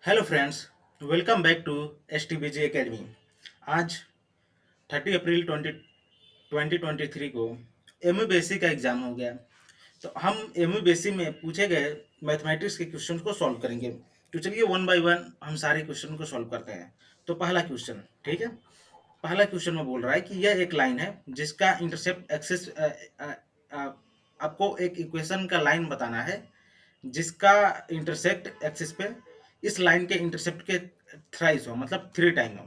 Hello friends, welcome back to S T B G academy. आज 30 अप्रैल 2023 को M basic का exam हो गया। तो हम एम बेसिक में पूछे गए मैथमेटिक्स के क्वेश्चन को सॉल्व करेंगे। तो चलिए वन बाय वन हम सारे क्वेश्चन को सॉल्व करते हैं। तो पहला क्वेश्चन, ठीक है। पहला क्वेश्चन में बोल रहा है कि यह एक लाइन है जिसका इंटरसेप्ट एक्सिस, आपको एक इक्वेशन का लाइन बताना है जिसका इंटरसेक्ट एक्सिस पे इस लाइन के इंटरसेप्ट के थ्राइस हो, मतलब 3 टाइम हो।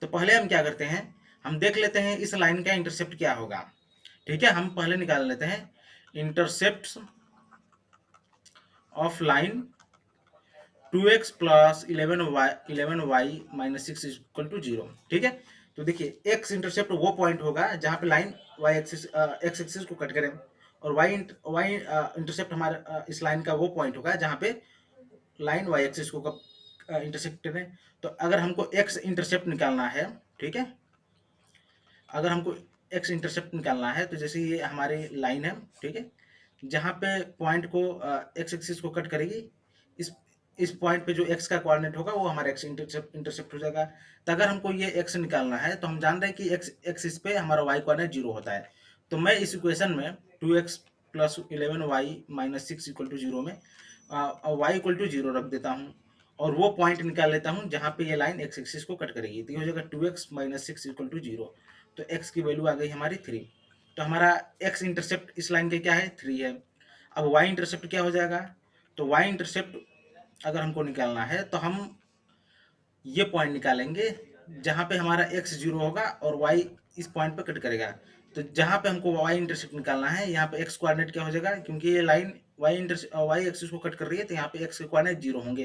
तो पहले हम क्या करते हैं, हम देख लेते हैं इस लाइन का इंटरसेप्ट क्या होगा। ठीक है, हम पहले निकाल लेते हैं intercept of line 2x plus 11y minus 6 equal to 0। ठीक है, तो देखिए एक्स इंटरसेप्ट वो पॉइंट होगा जहाँ पे line y axis x axis को कट करें, और वाई इंटरसेप्ट हमारा इस लाइन का वो पॉइंट होगा जहाँ पे लाइन वाई एक्सिस को इंटरसेप्ट करें। तो अगर हमको एक्स इंटरसेप्ट निकालना है, ठीक है, अगर हमको एक्स इंटरसेप्ट निकालना है तो जैसे ये हमारी लाइन है, ठीक है, जहाँ पे पॉइंट को एक्स एक्सिस को कट करेगी, इस इस पॉइंट पे जो एक्स का कोऑर्डिनेट होगा वो हमारा एक्स इंटरसेप्ट हो जाएगा। तो अगर हमको ये एक्स निकालना है तो हम जान रहे हैं कि एक्स एक्सिस पे हमारा वाई कोऑर्डिनेट 0 होता है। तो मैं इस इक्वेशन में 2x plus 11y minus 6 equal to 0 में वाई इक्वल टू 0 रख देता हूँ, और वो पॉइंट निकाल लेता हूँ जहाँ पे ये लाइन एक्स एक्सिस को कट करेगी। तो ये हो जाएगा 2x माइनस 6 इक्वल टू 0। तो x की वैल्यू आ गई हमारी 3। तो हमारा x इंटरसेप्ट इस लाइन के क्या है, 3 है। अब y इंटरसेप्ट क्या हो जाएगा, तो y इंटरसेप्ट अगर हमको निकालना है तो हम ये पॉइंट निकालेंगे जहाँ पे हमारा x 0 होगा और y इस पॉइंट पे कट करेगा। तो जहाँ पे हमको y इंटरसेप्ट निकालना है, यहाँ पे x कोऑर्डिनेट क्या हो जाएगा, क्योंकि ये लाइन y एक्सिस को कट कर रही है, तो यहाँ पे x के कोऑर्डिनेट 0 होंगे।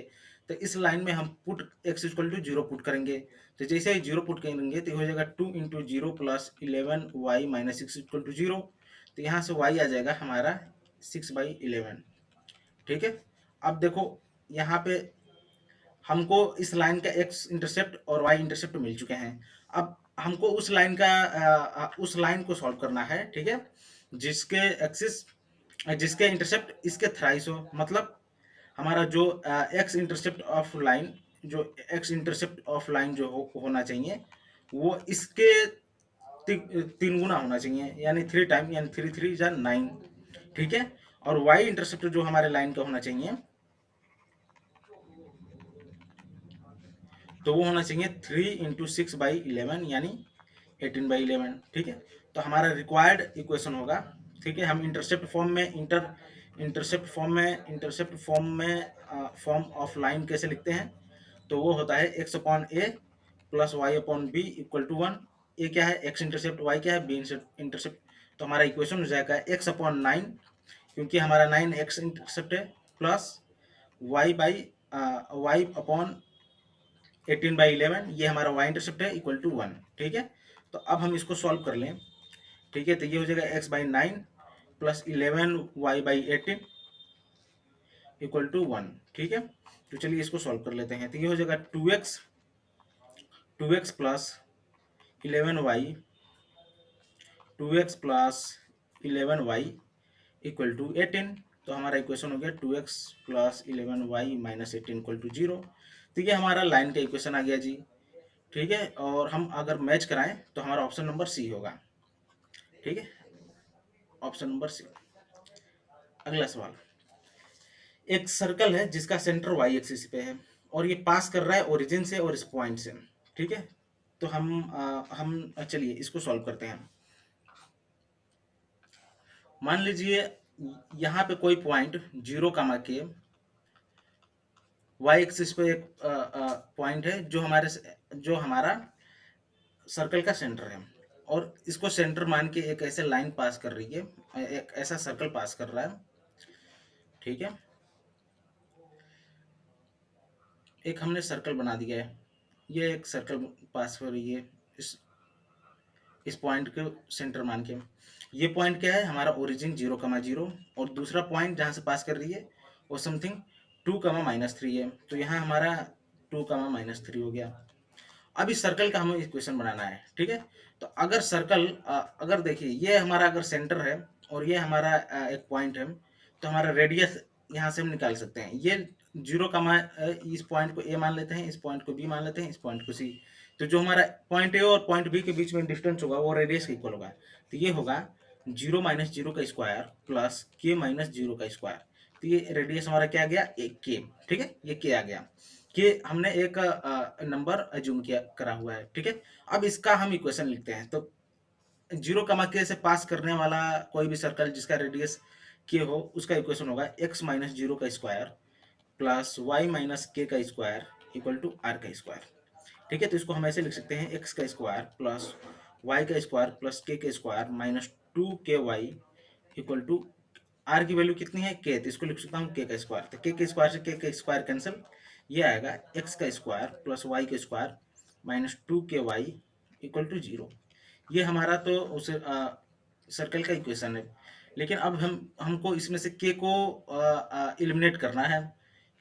तो इस लाइन में हम put x equal to 0 put करेंगे। तो जैसे ही 0 पुट करेंगे तो ये हो जाएगा 2 into 0 plus 11y minus 6 equal to 0। तो यहाँ से y आ जाएगा हमारा 6/11। ठीक है, अब देखो यहाँ पे हमको इस लाइन का एक्स इंटरसेप्ट और वाई इंटरसेप्ट मिल चुके हैं। अब हमको उस लाइन का उस लाइन को सॉल्व करना है, ठीक है, जिसके एक्सिस जिसके इंटरसेप्ट इसके थ्राइस हो, मतलब हमारा जो एक्स इंटरसेप्ट ऑफ लाइन, जो एक्स इंटरसेप्ट ऑफ लाइन जो होना चाहिए वो इसके 3 गुना होना चाहिए, यानी 3 टाइम, यानी 3 3 जा 9। ठीक है, और वाई इंटरसेप्ट जो हमारे लाइन का होना चाहिए तो वो होना चाहिए 3 इंटू 6/11, यानी 18/11। ठीक है, तो हमारा रिक्वायर्ड इक्वेशन होगा। ठीक है, हम इंटरसेप्ट फॉर्म में फॉर्म ऑफ लाइन कैसे लिखते हैं, तो वो होता है x upon a plus y upon b equal to 1। A क्या है, एक्स इंटरसेप्ट, वाई क्या है, बी इंटरसेप्ट। तो हमारा इक्वेशन हो जाएगा x/9, क्योंकि हमारा 9 एक्स इंटरसेप्ट है, प्लस वाई अपॉन 18/11, ये हमारा वाई इंटरसेप्ट है, इक्वल टू 1। ठीक है, तो अब हम इसको सॉल्व कर लें। ठीक है, तो ये हो जाएगा x/9 plus 11y/18 equal to 1। ठीक है, तो चलिए इसको सॉल्व कर लेते हैं। तो ये हो जाएगा 2x plus 11y 2x plus 11y equal to 18। तो हमारा इक्वेशन हो गया 2x plus 11y minus 18 equal to 0। तो ये हमारा लाइन का इक्वेशन आ गया जी। ठीक है, और हम अगर मैच कराएं तो हमारा ऑप्शन नंबर सी होगा। ठीक है, ऑप्शन नंबर सी। अगला सवाल, एक सर्कल है जिसका सेंटर वाई एक्सिस पे है और ये पास कर रहा है ओरिजिन से और इस पॉइंट से। ठीक है, तो हम चलिए इसको सॉल्व करते हैं। मान लीजिए यहाँ पे कोई पॉइंट 0, वाई एक्सिस पे एक पॉइंट है जो हमारा सर्कल का सेंटर है, और इसको सेंटर मान के एक ऐसे लाइन पास कर रही है, एक ऐसा सर्कल पास कर रहा है। ठीक है, एक हमने सर्कल बना दिया है, ये एक सर्कल पास हो रही है इस पॉइंट को सेंटर मान के। ये पॉइंट क्या है, हमारा ओरिजिन 0, और दूसरा पॉइंट जहाँ से पास कर रही है वो समथिंग 2, -3 है। तो यहाँ हमारा 2, -3 हो गया। अब इस सर्कल का हमें इक्वेशन बनाना है। ठीक है, तो अगर सर्कल अगर देखिए ये हमारा अगर सेंटर है और ये हमारा एक पॉइंट है, तो हमारा रेडियस यहाँ से हम निकाल सकते हैं। ये जीरो का मान इस पॉइंट को ए मान लेते हैं, इस पॉइंट को बी मान लेते हैं, इस पॉइंट को सी। तो जो हमारा पॉइंट ए और पॉइंट बी के बीच में डिस्टेंस होगा वो रेडियस के इक्वल होगा। तो ये होगा 0 माइनस जीरो का स्क्वायर प्लस के माइनस जीरो का स्क्वायर। तो ये रेडियस हमारा क्या आ गया, एक के। ठीक है, ये के आ गया। के हमने एक नंबर अज्यूम किया करा हुआ है। ठीक है, अब इसका हम इक्वेशन लिखते हैं। तो 0 कमा के से पास करने वाला कोई भी सर्कल जिसका रेडियस के हो, उसका इक्वेशन होगा x माइनस जीरो का स्क्वायर प्लस वाई माइनस के का स्क्वायर इक्वल टू आर का स्क्वायर। ठीक है, तो इसको हम ऐसे लिख सकते हैं, x का स्क्वायर प्लस वाई का square plus k square minus 2ky equal to r की वैल्यू कितनी है, के। तो इसको लिख सकता हूँ के का स्क्वायर। तो के स्क्वायर से के स्क्वायर कैंसिल, ये आएगा x का स्क्वायर प्लस वाई का square minus 2ky equal to 0। ये हमारा तो उस सर्कल का इक्वेशन है। लेकिन अब हमको इसमें से के को एलिमिनेट करना है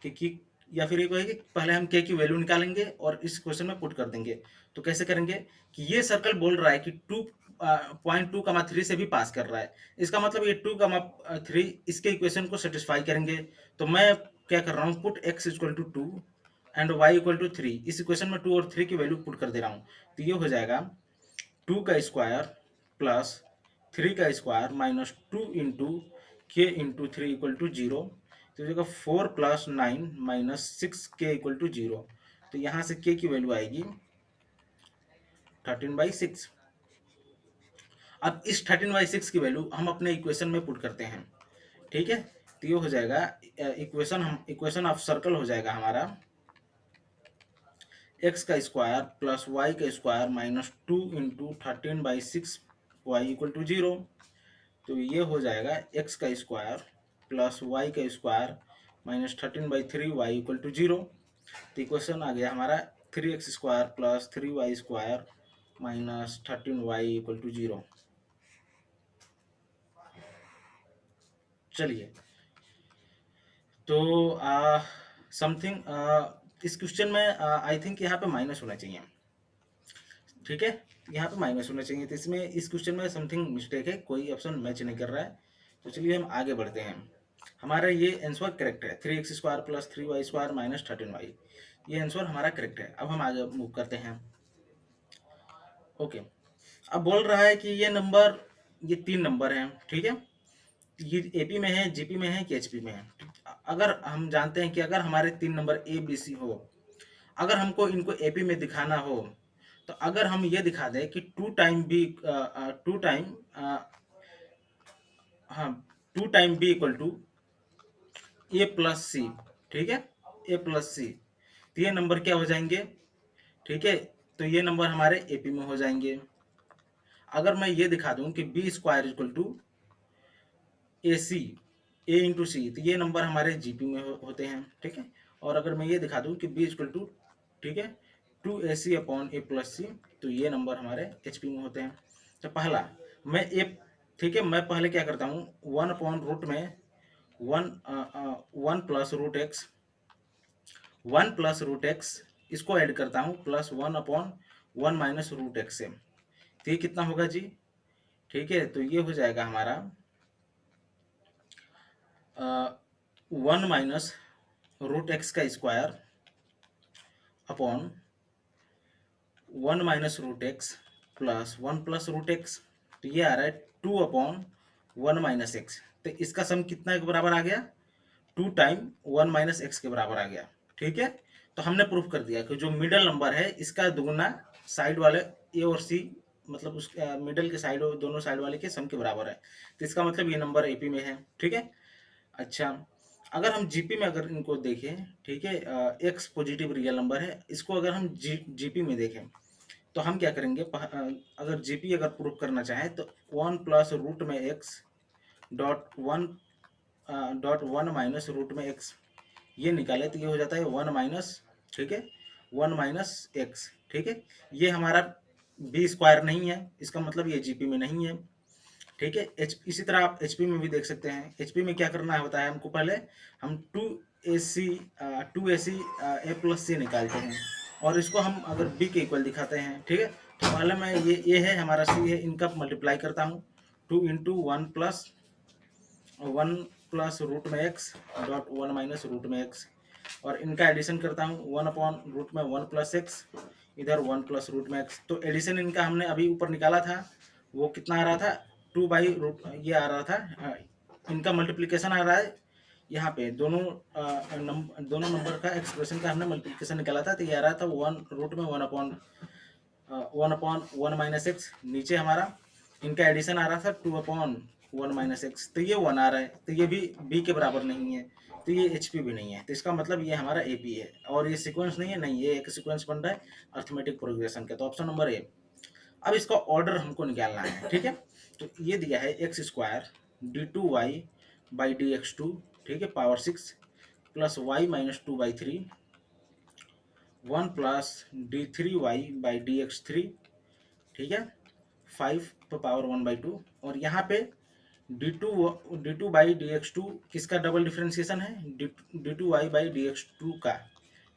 कि या फिर ये है कि पहले हम के की वैल्यू निकालेंगे और इस क्वेश्चन में पुट कर देंगे। तो कैसे करेंगे कि ये सर्कल बोल रहा है कि 2.2, 3 से भी पास कर रहा है। इसका मतलब ये 2, 3 इसके इक्वेशन को सेटिस्फाई करेंगे। तो मैं क्या कर रहा हूँ, put x equal to 2 and y equal to 3। इस इक्वेशन में 2 और 3 की वैल्यू पुट कर दे रहा हूँ। तो ये हो जाएगा 2 का स्क्वायर प्लस 3 का स्क्वायर माइनस 2 इंटू के इंटू 3 इक्वल टू 0। तो जगह 4 प्लस 9 माइनस 6 के इक्वल टू 0। तो यहाँ से के की वैल्यू आएगी 13/6। अब इस 13/6 की वैल्यू हम अपने इक्वेशन में पुट करते हैं। ठीक है, तो ये हो जाएगा इक्वेशन ऑफ सर्कल हो जाएगा हमारा x का स्क्वायर प्लस वाई का square minus 2 into 13/6 y equal to 0। तो ये हो जाएगा x का स्क्वायर प्लस वाई का square minus 13/3 y equal to 0। तो इक्वेशन आ गया हमारा 3x square plus 3y square minus 13y equal to 0। चलिए, तो समथिंग इस क्वेश्चन में आई थिंक यहाँ पे माइनस होना चाहिए। ठीक है, यहाँ पे माइनस होना चाहिए। तो इसमें इस क्वेश्चन में समथिंग मिस्टेक है, कोई ऑप्शन मैच नहीं कर रहा है। तो चलिए हम आगे बढ़ते हैं। हमारा ये आंसर करेक्ट है, 3x square plus 3y square minus 13y। ये आंसर हमारा करेक्ट है। अब हम आगे मूव करते हैं। ओके, अब बोल रहा है कि ये 3 नंबर हैं। ठीक है, ये एपी में है, जीपी में है कि एचपी में है। अगर हम जानते हैं कि अगर हमारे 3 नंबर ए बी सी हो, अगर हमको इनको एपी में दिखाना हो, तो अगर हम ये दिखा दें कि 2 time b equal to a plus c. ठीक है, ए प्लस सी, तो ये नंबर क्या हो जाएंगे। ठीक है, तो ये नंबर हमारे एपी में हो जाएंगे। अगर मैं ये दिखा दूं कि b square equal to a c, a into c, तो ये नंबर हमारे जीपी में होते हैं। ठीक है, और अगर मैं ये दिखा दूं कि बी इक्वल टू, ठीक है, 2ac अपॉन ए प्लस सी, तो ये नंबर हमारे एचपी में होते हैं। तो पहला मैं ए, ठीक है, मैं पहले क्या करता हूँ, 1 अपॉन रूट में 1 plus root x, 1 plus root x, इसको ऐड करता हूँ plus 1 upon 1 minus root x से। तो ये कितना होगा जी। ठीक है, तो ये हो जाएगा हमारा 1 माइनस रूट एक्स का square upon 1 minus root x plus 1 plus root x. तो ये आ रहा है 2 अपॉन 1 माइनस एक्स। तो इसका सम कितना के बराबर आ गया, 2 टाइम 1 माइनस एक्स के बराबर आ गया। ठीक है, तो हमने प्रूफ कर दिया कि जो मिडल नंबर है इसका दुगुना साइड वाले ए और सी, मतलब उस मिडल के साइड, दोनों साइड वाले के सम के बराबर है। तो इसका मतलब ये नंबर एपी में है। ठीक है, अच्छा, अगर हम जीपी में अगर इनको देखें, ठीक है, एक्स पॉजिटिव रियल नंबर है, इसको अगर हम जीपी में देखें तो हम क्या करेंगे, अगर जीपी अगर प्रूफ करना चाहें तो 1 प्लस रूट में एक्स डॉट 1 माइनस रूट में एक्स, ये निकाले तो ये हो जाता है 1 माइनस, ठीक है, 1 माइनस एक्स। ठीक है, ये हमारा बी स्क्वायर नहीं है, इसका मतलब ये जीपी में नहीं है। ठीक है, इसी तरह आप एचपी में भी देख सकते हैं। एचपी में क्या करना होता है हमको, पहले हम 2ac ए प्लस सी निकालते हैं और इसको हम अगर बी के इक्वल दिखाते हैं। ठीक है, तो पहले मैं ये ए है हमारा, सी है, इनका मल्टीप्लाई करता हूँ 2 इंटू 1 प्लस रूट में एक्स डॉट 1 माइनस रूट में एक्स। और इनका एडिशन करता हूँ, 1/रूट में 1 + x, इधर 1 + रूट में x। तो एडिशन इनका हमने अभी ऊपर निकाला था, वो कितना आ रहा था, 2/रूट, ये आ रहा था। इनका मल्टीप्लिकेशन आ रहा है यहाँ पे, दोनों नंबर का एक्सप्रेशन का हमने मल्टीप्लिकेशन निकाला था, तो ये आ रहा था 1 में 1/1 - x। नीचे हमारा इनका एडिशन आ रहा था 2/1 - x, तो ये 1 आ रहा है, तो ये भी b के बराबर नहीं है, तो ये HP भी नहीं है, तो इसका मतलब ये हमारा AP है। और ये सीक्वेंस नहीं है, नहीं, ये एक सीक्वेंस बन रहा है अर्थमेटिक प्रोग्रेशन का, तो ऑप्शन नंबर ए। अब इसका ऑर्डर हमको निकालना है, ठीक है। तो ये दिया है x² d2y/dx2, ठीक है, power 6 plus y - 2/3, 1 plus d3y/dx3, ठीक है, 5 पे पावर 1/2। और यहाँ पे d2y/dx2 किसका डबल डिफ्रेंसिएशन है, d2y/dx2 का,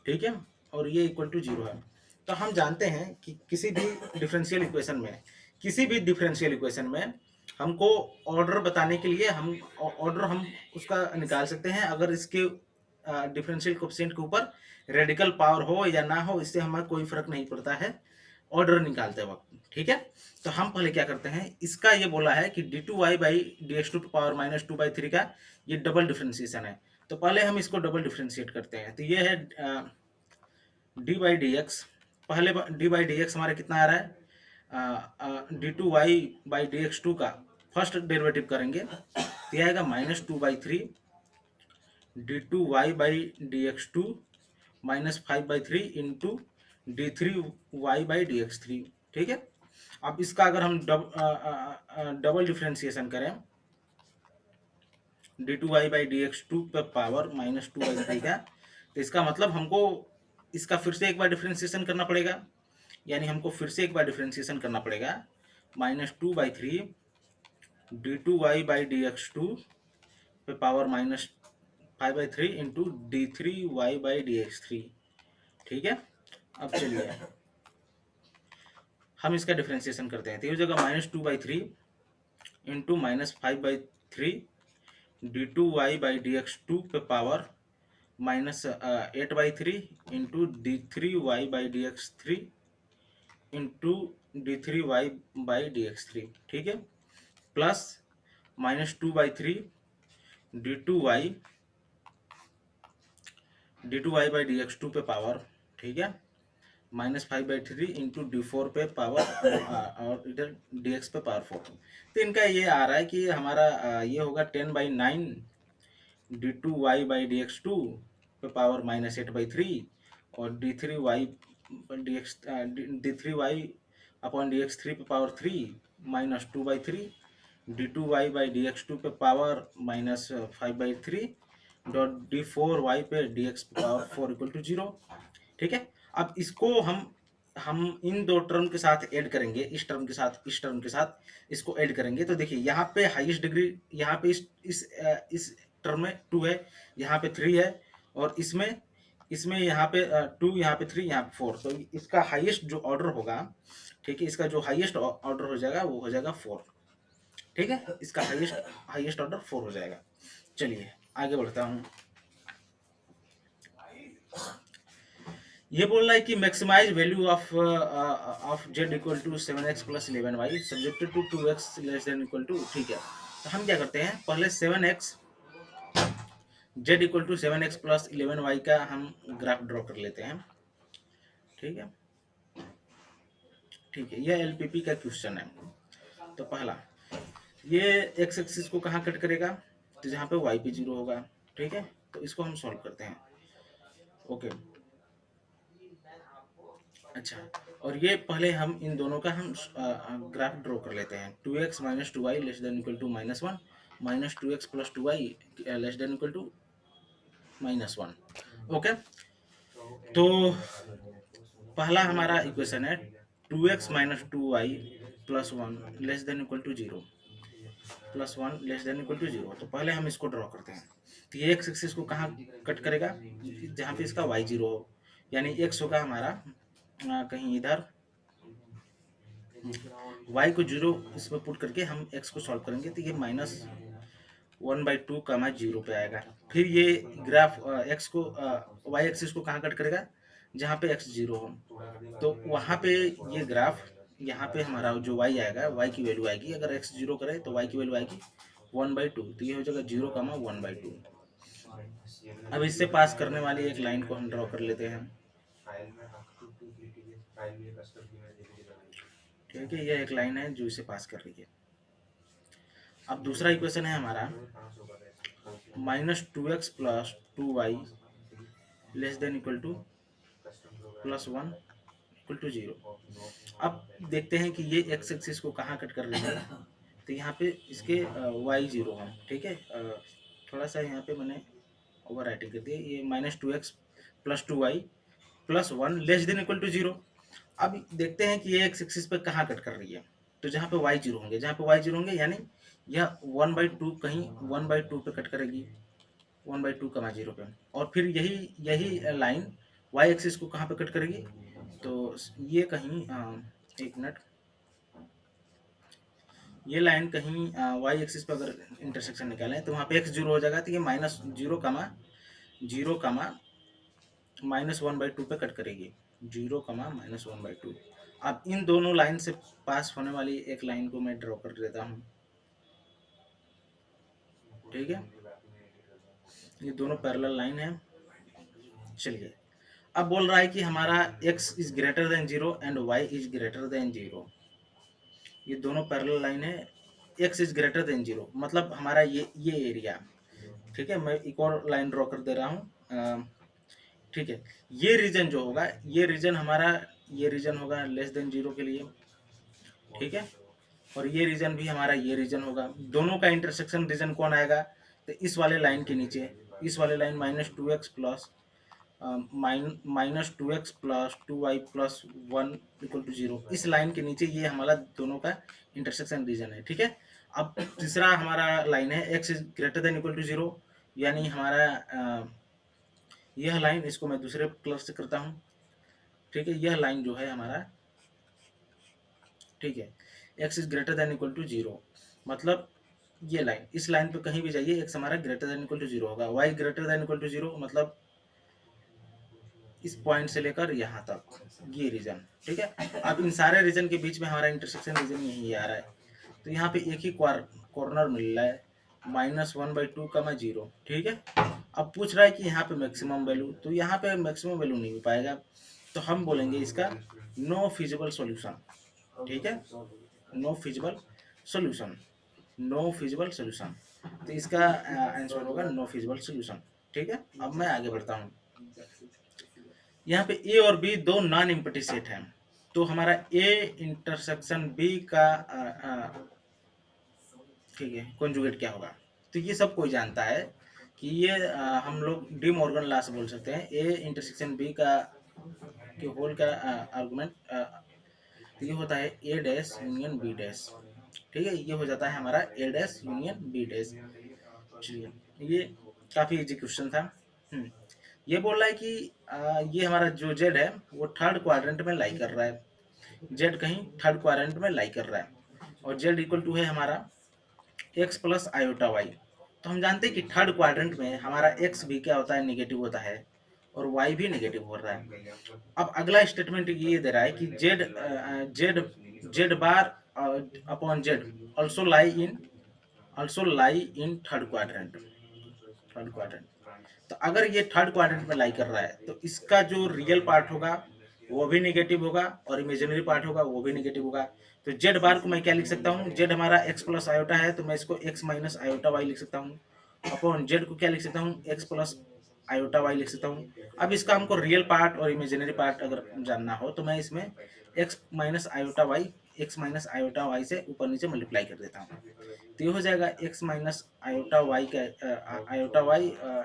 ठीक है, और ये इक्वल टू 0 है। तो हम जानते हैं कि किसी भी डिफरेंशियल इक्वेशन में हमको ऑर्डर बताने के लिए हम उसका निकाल सकते हैं, अगर इसके डिफरेंशियल कोएफिशिएंट के ऊपर रेडिकल पावर हो या ना हो, इससे हमें कोई फर्क नहीं पड़ता है ऑर्डर निकालते वक्त, ठीक है। तो हम पहले क्या करते हैं, इसका ये बोला है कि d2y/dx2 पावर -2/3 का ये डबल डिफरेंशिएशन है, तो पहले हम इसको डबल डिफरेंशिएट करते हैं। तो ये है d/dx, पहले d/dx हमारा कितना आ रहा है, d2y/dx2 का फर्स्ट डेरिवेटिव करेंगे तो यह आएगा -2/3 d2y/dx2 -5/3 इंटू d3y/dx3, ठीक है। अब इसका अगर हम डबल डिफ्रेंसिएशन करें d2y/dx2 पे पावर -2/3 का, तो इसका मतलब हमको इसका फिर से एक बार डिफ्रेंसिएशन करना पड़ेगा, यानी हमको फिर से एक बार डिफ्रेंसिएशन करना पड़ेगा, -2/3 d2y/dx2 पे पावर -5/3 इंटू d3y/dx3, ठीक है। अब चलिए हम इसका डिफ्रेंसिएशन करते हैं, तो ये जगह -2/3 इंटू -5/3 d2y/dx2 पे power -8/3 into d3y/dx3 into d3y/dx3, ठीक है, प्लस -2/3 d2y/dx2 पे पावर, ठीक है, -5/3 इंटू d4 पे पावर और इधर dx पे पावर 4। तो इनका ये आ रहा है कि हमारा ये होगा 10/9 d2y/dx2 पे पावर -8/3 और d3y/dx3 पे पावर 3 -2/3 d2y/dx2 पे पावर -5/3 डॉट d4y पे dx पे पावर 4 इक्वल टू 0, ठीक है। अब इसको हम इन दो टर्म के साथ ऐड करेंगे, इस टर्म के साथ इसको ऐड करेंगे, तो देखिए यहाँ पे हाईएस्ट डिग्री, यहाँ पे इस टर्म में 2 है, यहाँ पे 3 है, और इसमें यहाँ पे 2, यहाँ पे 3, यहाँ पे 4, तो इसका हाईएस्ट जो ऑर्डर होगा, ठीक है, इसका जो हाईएस्ट ऑर्डर हो जाएगा वो हो जाएगा 4, ठीक है, इसका हाईएस्ट ऑर्डर 4 हो जाएगा। चलिए आगे बढ़ता हूँ। ये बोल रहा है कि maximize value of z equal to 7x + 11y subjected to 2x less than equal to, ठीक है। तो हम क्या करते हैं, पहले z equal to 7x + 11y का हम ग्राफ ड्रॉ कर लेते हैं, ठीक है, यह LPP का क्वेश्चन है। तो पहला, ये x एक्सिस को कहाँ कट करेगा, तो जहाँ पे y पे 0 होगा, ठीक है, तो इसको हम सॉल्व करते हैं, ओके। अच्छा, और ये पहले हम इन दोनों का हम ग्राफ ड्रॉ कर लेते हैं, 2x - 2y less than equal to -1 -2x + 2y less than equal to -1, okay. तो पहला हमारा इक्वेशन है 2x - 2y + 1 less than equal to 0 + 1 less than equal to 0। तो पहले हम इसको ड्रॉ करते हैं, तो ये x एक्सिस को कहाँ कट करेगा, जहाँ पे इसका y 0 हो, यानी x होगा हमारा कहीं इधर, y को 0 इसमें पुट करके हम x को सॉल्व करेंगे, तो ये 1/2 कामा 0 पे आएगा। फिर ये ग्राफ एक्स को वाई एक्सिस को कहाँ कट करेगा, जहाँ पे एक्स 0 हो, तो वहाँ पे ये ग्राफ, यहाँ पे हमारा जो वाई आएगा, वाई की वैल्यू आएगी, अगर एक्स 0 करे तो वाई की वैल्यू आएगी 1/2, तो ये हो जाएगा 0 कामा 1/2। अब इससे पास करने वाली एक लाइन को हम ड्रॉ कर लेते हैं। ठीक है, यह एक लाइन है जो इसे पास कर रही है। अब दूसरा इक्वेशन है हमारा -2x + 2y <= +1 = 0। अब देखते हैं कि ये एक्स एक्सिस को कहाँ कट कर रही है, तो यहाँ पे इसके y 0 है। ठीक है, थोड़ा सा यहाँ पे मैंने ओवर राइटिंग कर दी, ये -2x + 2y + 1 <= 0। अब देखते हैं कि ये एक्स एक्सिस पे कहाँ कट कर रही है, तो जहाँ पे y 0 होंगे, जहाँ पे y 0 होंगे यानी यह 1/2 कहीं 1/2 पे कट करेगी, 1/2 कमा 0 पे, और फिर यही यही लाइन y एक्सिस को कहाँ पे कट करेगी, तो ये कहीं एक मिनट, ये लाइन कहीं y एक्सिस पे अगर इंटरसेक्शन निकालें तो वहाँ पे x 0 हो जाएगा, तो ये -0 कमा 0 कमा -1/2 पे कट करेगी, 0 कमा -1/2। अब इन दोनों लाइन से पास होने वाली एक लाइन को मैं ड्रॉ कर देता हूँ। ठीक है, ये दोनों पैरेलल लाइन है। चलिए, अब बोल रहा है कि हमारा x is greater then 0 and y is greater then 0। ये दोनों पैरेलल लाइन है, x इज ग्रेटर देन 0 मतलब हमारा ये एरिया। ठीक है, मैं एक और लाइन ड्रॉ कर दे रहा हूँ। ठीक है, ये रीजन जो होगा, ये रीजन हमारा, ये रीजन होगा <0 के लिए। ठीक है, और ये रीजन भी हमारा ये रीजन होगा। दोनों का इंटरसेक्शन रीजन कौन आएगा, तो इस वाले लाइन के नीचे, इस वाले लाइन -2x + -2y + 1 = 0, इस लाइन के नीचे ये हमारा दोनों का इंटरसेक्शन रीजन है। ठीक है, अब तीसरा हमारा लाइन है x इज ग्रेटर देन = 0, यानी हमारा यह लाइन, इसको मैं दूसरे कलर से करता हूँ। ठीक है, यह लाइन जो है हमारा, ठीक है, x इज ग्रेटर देन = 0 मतलब ये लाइन, इस लाइन पे कहीं भी जाइए x हमारा ग्रेटर देन = 0 होगा, y ग्रेटर देन = 0 मतलब इस पॉइंट से लेकर यहाँ तक ये रीजन। ठीक है, अब इन सारे रीजन के बीच में हमारा इंटरसेक्शन रीजन यही आ रहा है, तो यहाँ पे एक ही कॉर्नर मिल रहा है, -1/2 कमा 0। ठीक है, अब पूछ रहा है कि यहाँ पे मैक्सिमम वैल्यू, तो यहाँ पे मैक्सिमम वैल्यू नहीं हो पाएगा, तो हम बोलेंगे इसका नो फिजिबल सॉल्यूशन। ठीक है, no feasible solution, no feasible solution, तो इसका आंसर होगा नो फिजिबल सॉल्यूशन। ठीक है, अब मैं आगे बढ़ता हूँ। यहाँ पे ए और बी दो नॉन एम्प्टी सेट हैं, तो हमारा ए इंटरसेक्शन बी का ठीक है कॉन्जुगेट क्या होगा, तो ये सब कोई जानता है कि ये हम लोग डी मॉर्गन लॉ से बोल सकते हैं, ए इंटरसेक्शन बी का के होल का आर्गुमेंट, तो ये होता है ए डैश यूनियन बी डैश। ठीक है, ये हो जाता है हमारा ए डैश यूनियन बी डैश। चलिए, ये काफ़ी इजी क्वेश्चन था। ये बोल रहा है कि ये हमारा जो जेड है वो थर्ड क्वाड्रेंट में लाई कर रहा है, जेड कहीं थर्ड क्वाड्रेंट में लाई कर रहा है, और जेड = है हमारा x + i/y। तो हम जानते हैं कि थर्ड क्वाड्रेंट में हमारा x भी क्या होता है, नेगेटिव होता है, और y भी नेगेटिव हो रहा है। अब अगला स्टेटमेंट ये दे रहा है कि Z bar upon Z also lie in third quadrant. तो अगर ये थर्ड क्वाड्रेंट में लाई कर रहा है, तो इसका जो रियल पार्ट होगा वो भी नेगेटिव होगा, और इमेजिनरी पार्ट होगा वो भी नेगेटिव होगा। तो जेड बार को मैं क्या लिख सकता हूँ, जेड हमारा x + i है, तो मैं इसको x - i/y लिख सकता हूँ, अपॉन जेड को क्या लिख सकता हूँ, x + i/y लिख सकता हूँ। अब इसका हमको रियल पार्ट और इमेजिनरी पार्ट अगर जानना हो, तो मैं इसमें x - i/y से ऊपर नीचे मल्टीप्लाई कर देता हूँ, तो ये हो जाएगा x - i/y का i/y,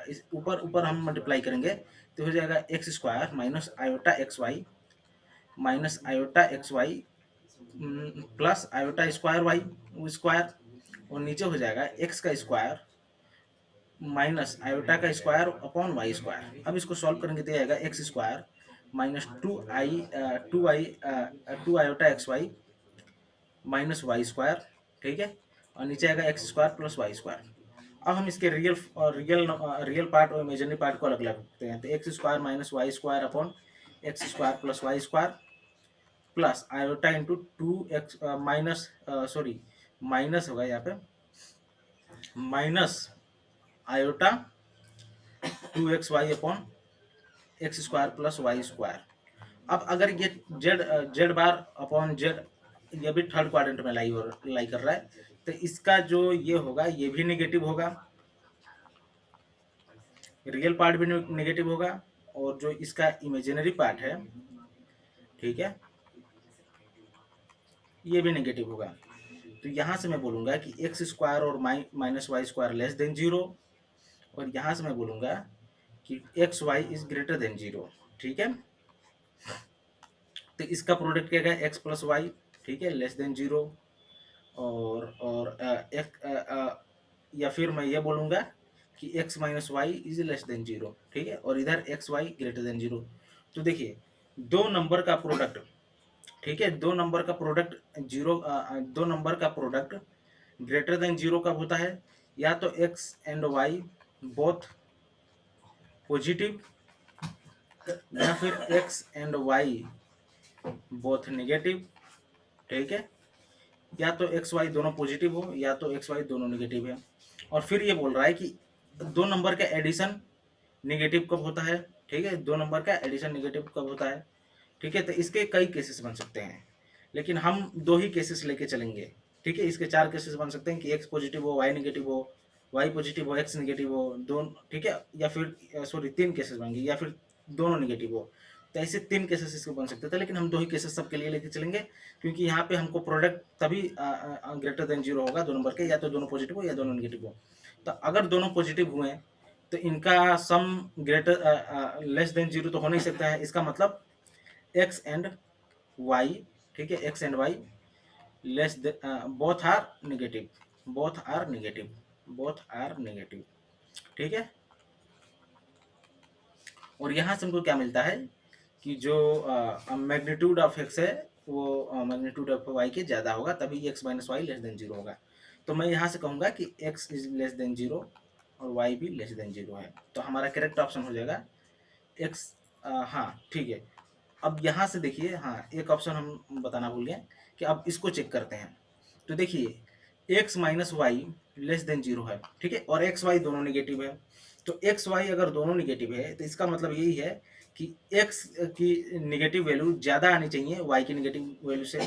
इस ऊपर ऊपर हम मल्टीप्लाई करेंगे तो हो जाएगा x² - i/xy plus i² y square, और नीचे हो जाएगा x का स्क्वायर माइनस आयोटा का स्क्वायर अपॉन वाई स्क्वायर। अब इसको सॉल्व करेंगे तो आएगा x² - 2 आयोटा xy माइनस वाई स्क्वायर। ठीक है, और नीचे आएगा x² + y²। अब हम इसके रियल पार्ट और इमेजिनरी पार्ट को अलग अलग रखते हैं। तो x square minus y square upon x square plus y square plus iota into two x minus sorry minus होगा यहाँ पे minus iota 2xy upon x square plus y square. अब अगर ये जेड बार अपॉन जेड ये भी third quadrant में लाई कर रहा है, तो इसका जो ये होगा ये भी नेगेटिव होगा, रियल पार्ट भी नेगेटिव होगा, और जो इसका इमेजिनरी पार्ट है, ठीक है, ये भी नेगेटिव होगा। तो यहां से मैं बोलूंगा कि एक्स स्क्वायर और minus y square less than zero, और यहां से मैं बोलूंगा कि x y is greater than zero. ठीक है, तो इसका प्रोडक्ट क्या है, एक्स प्लस वाई, ठीक है, लेस देन जीरो। और या फिर मैं ये बोलूंगा कि x minus y is less than zero, ठीक है, और इधर x y greater than zero. तो देखिए दो नंबर का प्रोडक्ट, ठीक है, दो नंबर का प्रोडक्ट दो नंबर का प्रोडक्ट ग्रेटर देन जीरो कब होता है, या तो x and y both positive, या फिर x and y both negative, ठीक है, या तो एक्स वाई दोनों पॉजिटिव हो या तो एक्स वाई दोनों नेगेटिव है। और फिर ये बोल रहा है कि दो नंबर का एडिशन नेगेटिव कब होता है, ठीक है, दो नंबर का एडिशन नेगेटिव कब होता है, ठीक है। तो इसके कई केसेस बन सकते हैं, लेकिन हम दो ही केसेस लेके चलेंगे, ठीक है। इसके चार केसेस बन सकते हैं कि एक्स पॉजिटिव हो, वाई नेगेटिव हो, वाई पॉजिटिव हो, एक्स नेगेटिव हो, दोनों, ठीक है, या फिर सॉरी तीन केसेस बनेंगे, या फिर दोनों नेगेटिव हो। तो ऐसे तीन केसेस इसके बन सकते थे, लेकिन हम दो ही केसेस सबके लिए लेके चलेंगे, क्योंकि यहाँ पे हमको प्रोडक्ट तभी ग्रेटर देन जीरो होगा दो नंबर के, या तो दोनों पॉजिटिव हो या दोनों नेगेटिव हो। तो अगर दोनों पॉजिटिव हुए तो इनका सम ग्रेटर लेस देन जीरो तो हो नहीं सकता है। इसका मतलब एक्स एंड वाई, ठीक है, x and y less both are negative, both are negative, both are negative, ठीक है। और यहाँ से हमको क्या मिलता है कि जो मैग्नीट्यूड ऑफ एक्स है वो मैग्नीट्यूड ऑफ वाई के ज़्यादा होगा, तभी x minus y less than zero होगा। तो मैं यहाँ से कहूँगा कि x is less than zero और वाई भी लेस देन जीरो है, तो हमारा करेक्ट ऑप्शन हो जाएगा एक्स। हाँ ठीक है। अब यहाँ से देखिए, हाँ एक ऑप्शन हम बताना भूल गए कि अब इसको चेक करते हैं। तो देखिए x minus y less than zero है, ठीक है, और एक्स वाई दोनों निगेटिव है। तो एक्स वाई अगर दोनों निगेटिव है तो इसका मतलब यही है कि एक्स की निगेटिव वैल्यू ज़्यादा आनी चाहिए वाई की निगेटिव वैल्यू से,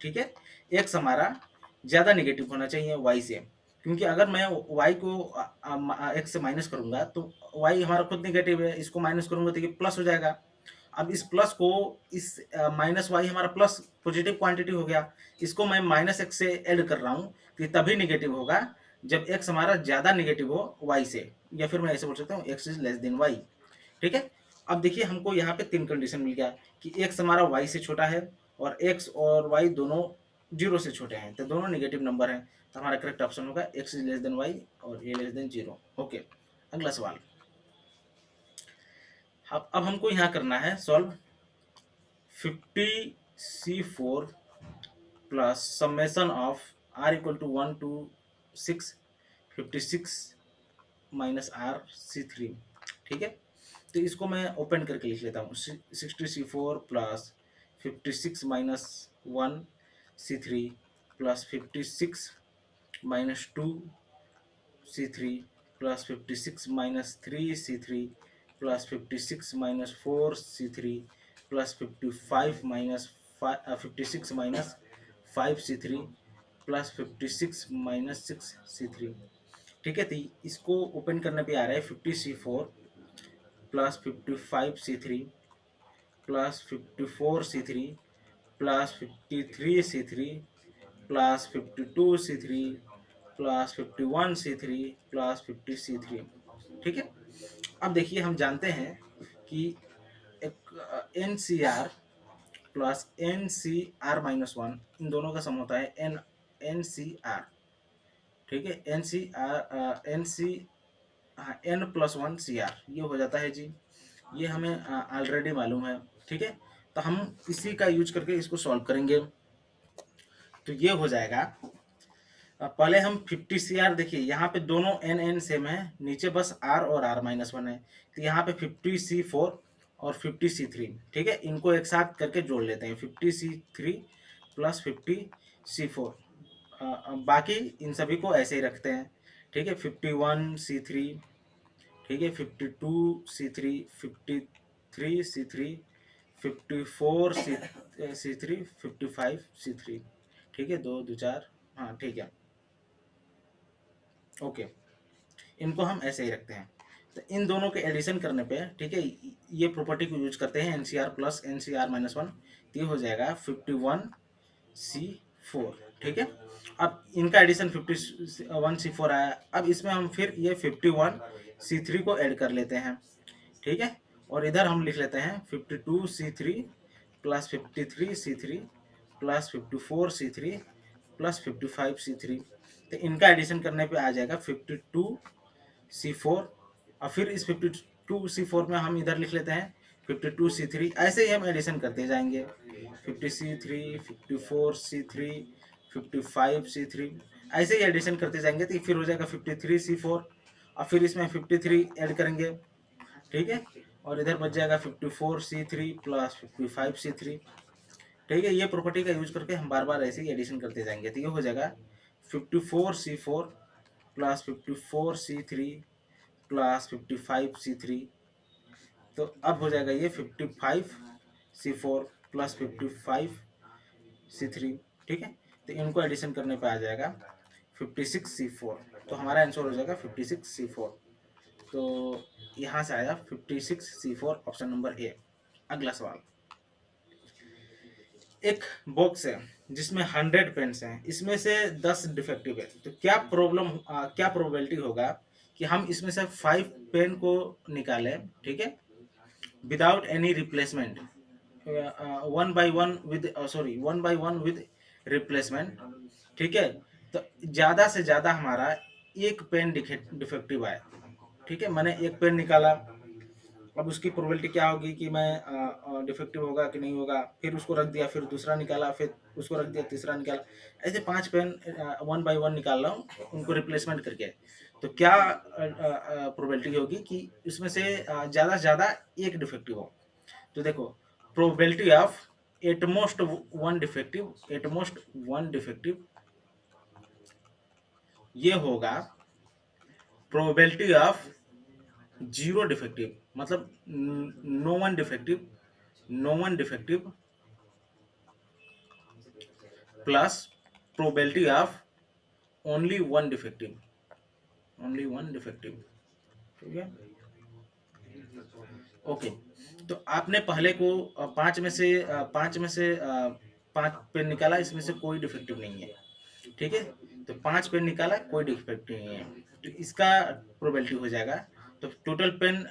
ठीक है। एक्स हमारा ज़्यादा निगेटिव होना चाहिए वाई से, क्योंकि अगर मैं वाई को एक्स से माइनस करूंगा तो वाई हमारा खुद निगेटिव है, इसको माइनस करूंगा तो ये प्लस हो जाएगा। अब इस प्लस को इस माइनस वाई हमारा प्लस पॉजिटिव क्वांटिटी हो गया, इसको मैं माइनस एक्स से ऐड कर रहा हूँ, तो तभी निगेटिव होगा जब एक्स हमारा ज़्यादा निगेटिव हो वाई से, या फिर मैं ऐसे बोल सकता हूँ x is less than y, ठीक है। अब देखिए हमको यहाँ पे तीन कंडीशन मिल गया कि एक्स हमारा वाई से छोटा है और एक्स और वाई दोनों जीरो से छोटे हैं, तो दोनों नेगेटिव नंबर हैं। तो हमारा करेक्ट ऑप्शन होगा x is less than y और a less than zero. Okay, अगला सवाल। अब हमको यहाँ करना है solve 50C4 plus summation of r equal to 1 to 6 56 minus r C three, ठीक है। तो इसको मैं ओपन करके लिख लेता हूँ 60C4 plus 56 minus 1 C3 plus 56 minus 2 C3 plus 56 minus 3 C3 plus 56 minus 4 C3 plus 55 minus 56 minus 5 C3 plus 56 minus 6 C3, ठीक है। तो इसको ओपन करने पे आ रहा है 50C4 plus 55C3 plus 54C3 plus 53C3 plus 52C3 plus 51C3 plus 50C3, ठीक है। अब देखिए हम जानते हैं कि एक n c r plus n c r minus one, इन दोनों का सम होता है एन सी आर, ठीक है, एन सी हाँ n plus one C r, ये हो जाता है जी, ये हमें ऑलरेडी मालूम है, ठीक है। तो हम इसी का यूज करके इसको सॉल्व करेंगे। तो ये हो जाएगा अब पहले हम 50 सी आर, देखिए यहाँ पे दोनों एन एन सेम है, नीचे बस आर और आर माइनस वन है, तो यहाँ पे 50 सी फोर और 50 सी थ्री, ठीक है, इनको एक साथ करके जोड़ लेते हैं, 50 सी थ्री प्लस 50 सी फोर। बाकी इन सभी को ऐसे ही रखते हैं, ठीक है, 51 सी थ्री, ठीक है, 52 सी थ्री, 53 सी थ्री, 54 सी थ्री, 55 सी थ्री, ठीक है, दो दो चार, हाँ ठीक है, ओके, इनको हम ऐसे ही रखते हैं। तो इन दोनों के एडिशन करने पे, ठीक है, ये प्रॉपर्टी को यूज करते हैं, NCR plus NCR minus one, तो ये हो जाएगा 51 सी फोर, ठीक है। अब इनका एडिशन 51 सी फोर आया, अब इसमें हम फिर ये 51 सी थ्री को ऐड कर लेते हैं, ठीक है, और इधर हम लिख लेते हैं 52 C three plus 53 C three plus 54 सी थ्री प्लस 55 सी थ्री, तो इनका एडिशन करने पे आ जाएगा 52 सी फोर, और फिर इस 52 सी फोर में हम इधर लिख लेते हैं 52 सी थ्री, ऐसे ही हम एडिशन करते जाएंगे, 50 सी थ्री, 54 सी थ्री, 55 सी थ्री, ऐसे ही एडिशन करते जाएंगे, तो फिर हो जाएगा 53 सी फोर, और फिर इसमें 53 ऐड करेंगे, ठीक है, और इधर बच जाएगा 54 सी थ्री प्लस 55 सी थ्री, ठीक है, ये प्रॉपर्टी का यूज करके हम बार बार ऐसे ही एडिशन करते जाएंगे, तो ये हो जाएगा 54 सी फोर प्लस 54 सी थ्री प्लस 55 सी थ्री, तो अब हो जाएगा ये 55 सी फोर प्लस 55 सी थ्री, ठीक है, तो इनको एडिशन करने पे आ जाएगा 56 सी फोर, तो हमारा आंसर हो जाएगा 56 सी फोर, तो यहाँ से आया 56 सी फोर, ऑप्शन नंबर ए। अगला सवाल, एक बॉक्स है जिसमें 100 पेन्स हैं, इसमें से 10 डिफेक्टिव है, तो क्या प्रोबेबिलिटी होगा कि हम इसमें से 5 पेन को निकालें, ठीक है, without any replacement, one by one with replacement, ठीक है, तो ज़्यादा से ज़्यादा हमारा एक पेन डिफेक्टिव आए, ठीक है, मैंने एक पेन निकाला, अब उसकी प्रोबेबिलिटी क्या होगी कि मैं डिफेक्टिव होगा कि नहीं होगा, फिर उसको रख दिया, फिर दूसरा निकाला, फिर उसको रख दिया, तीसरा निकाला, ऐसे 5 पेन वन बाय वन निकाल रहा हूँ उनको रिप्लेसमेंट करके, तो क्या प्रोबेबिलिटी होगी कि इसमें से ज़्यादा से ज़्यादा एक डिफेक्टिव हो, तो देखो probability of at most one defective ये होगा प्रोबेबिलिटी ऑफ जीरो डिफेक्टिव, मतलब no one defective plus probability of only one defective, ठीक है, ओके, तो आपने पहले को पांच में से 5 पेन निकाला, इसमें से कोई डिफेक्टिव नहीं है, ठीक है, तो 5 पेन निकाला, कोई डिफेक्टिव नहीं है, तो इसका प्रोबेबिलिटी हो जाएगा, तो टोटल पेन,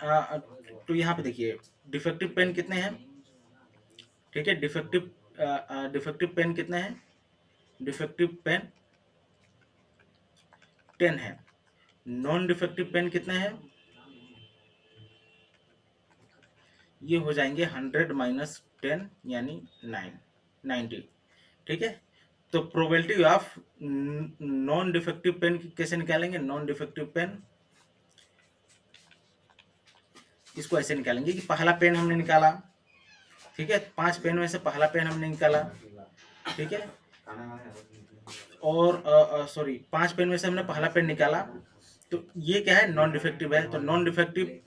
तो यहाँ पे देखिए डिफेक्टिव पेन कितने हैं, ठीक है, डिफेक्टिव पेन कितने हैं, डिफेक्टिव पेन 10 है, नॉन डिफेक्टिव पेन कितने हैं, ये हो जाएंगे 100 माइनस 10 यानी 90, ठीक है, तो probability of non defective pen कैसे निकालेंगे, नॉन डिफेक्टिव पेन इसको ऐसे निकालेंगे कि पहला पेन हमने निकाला, ठीक है, 5 पेन में से पहला पेन हमने निकाला, ठीक है, और 5 पेन में से हमने पहला पेन निकाला, तो ये क्या है, नॉन डिफेक्टिव है, तो नॉन डिफेक्टिव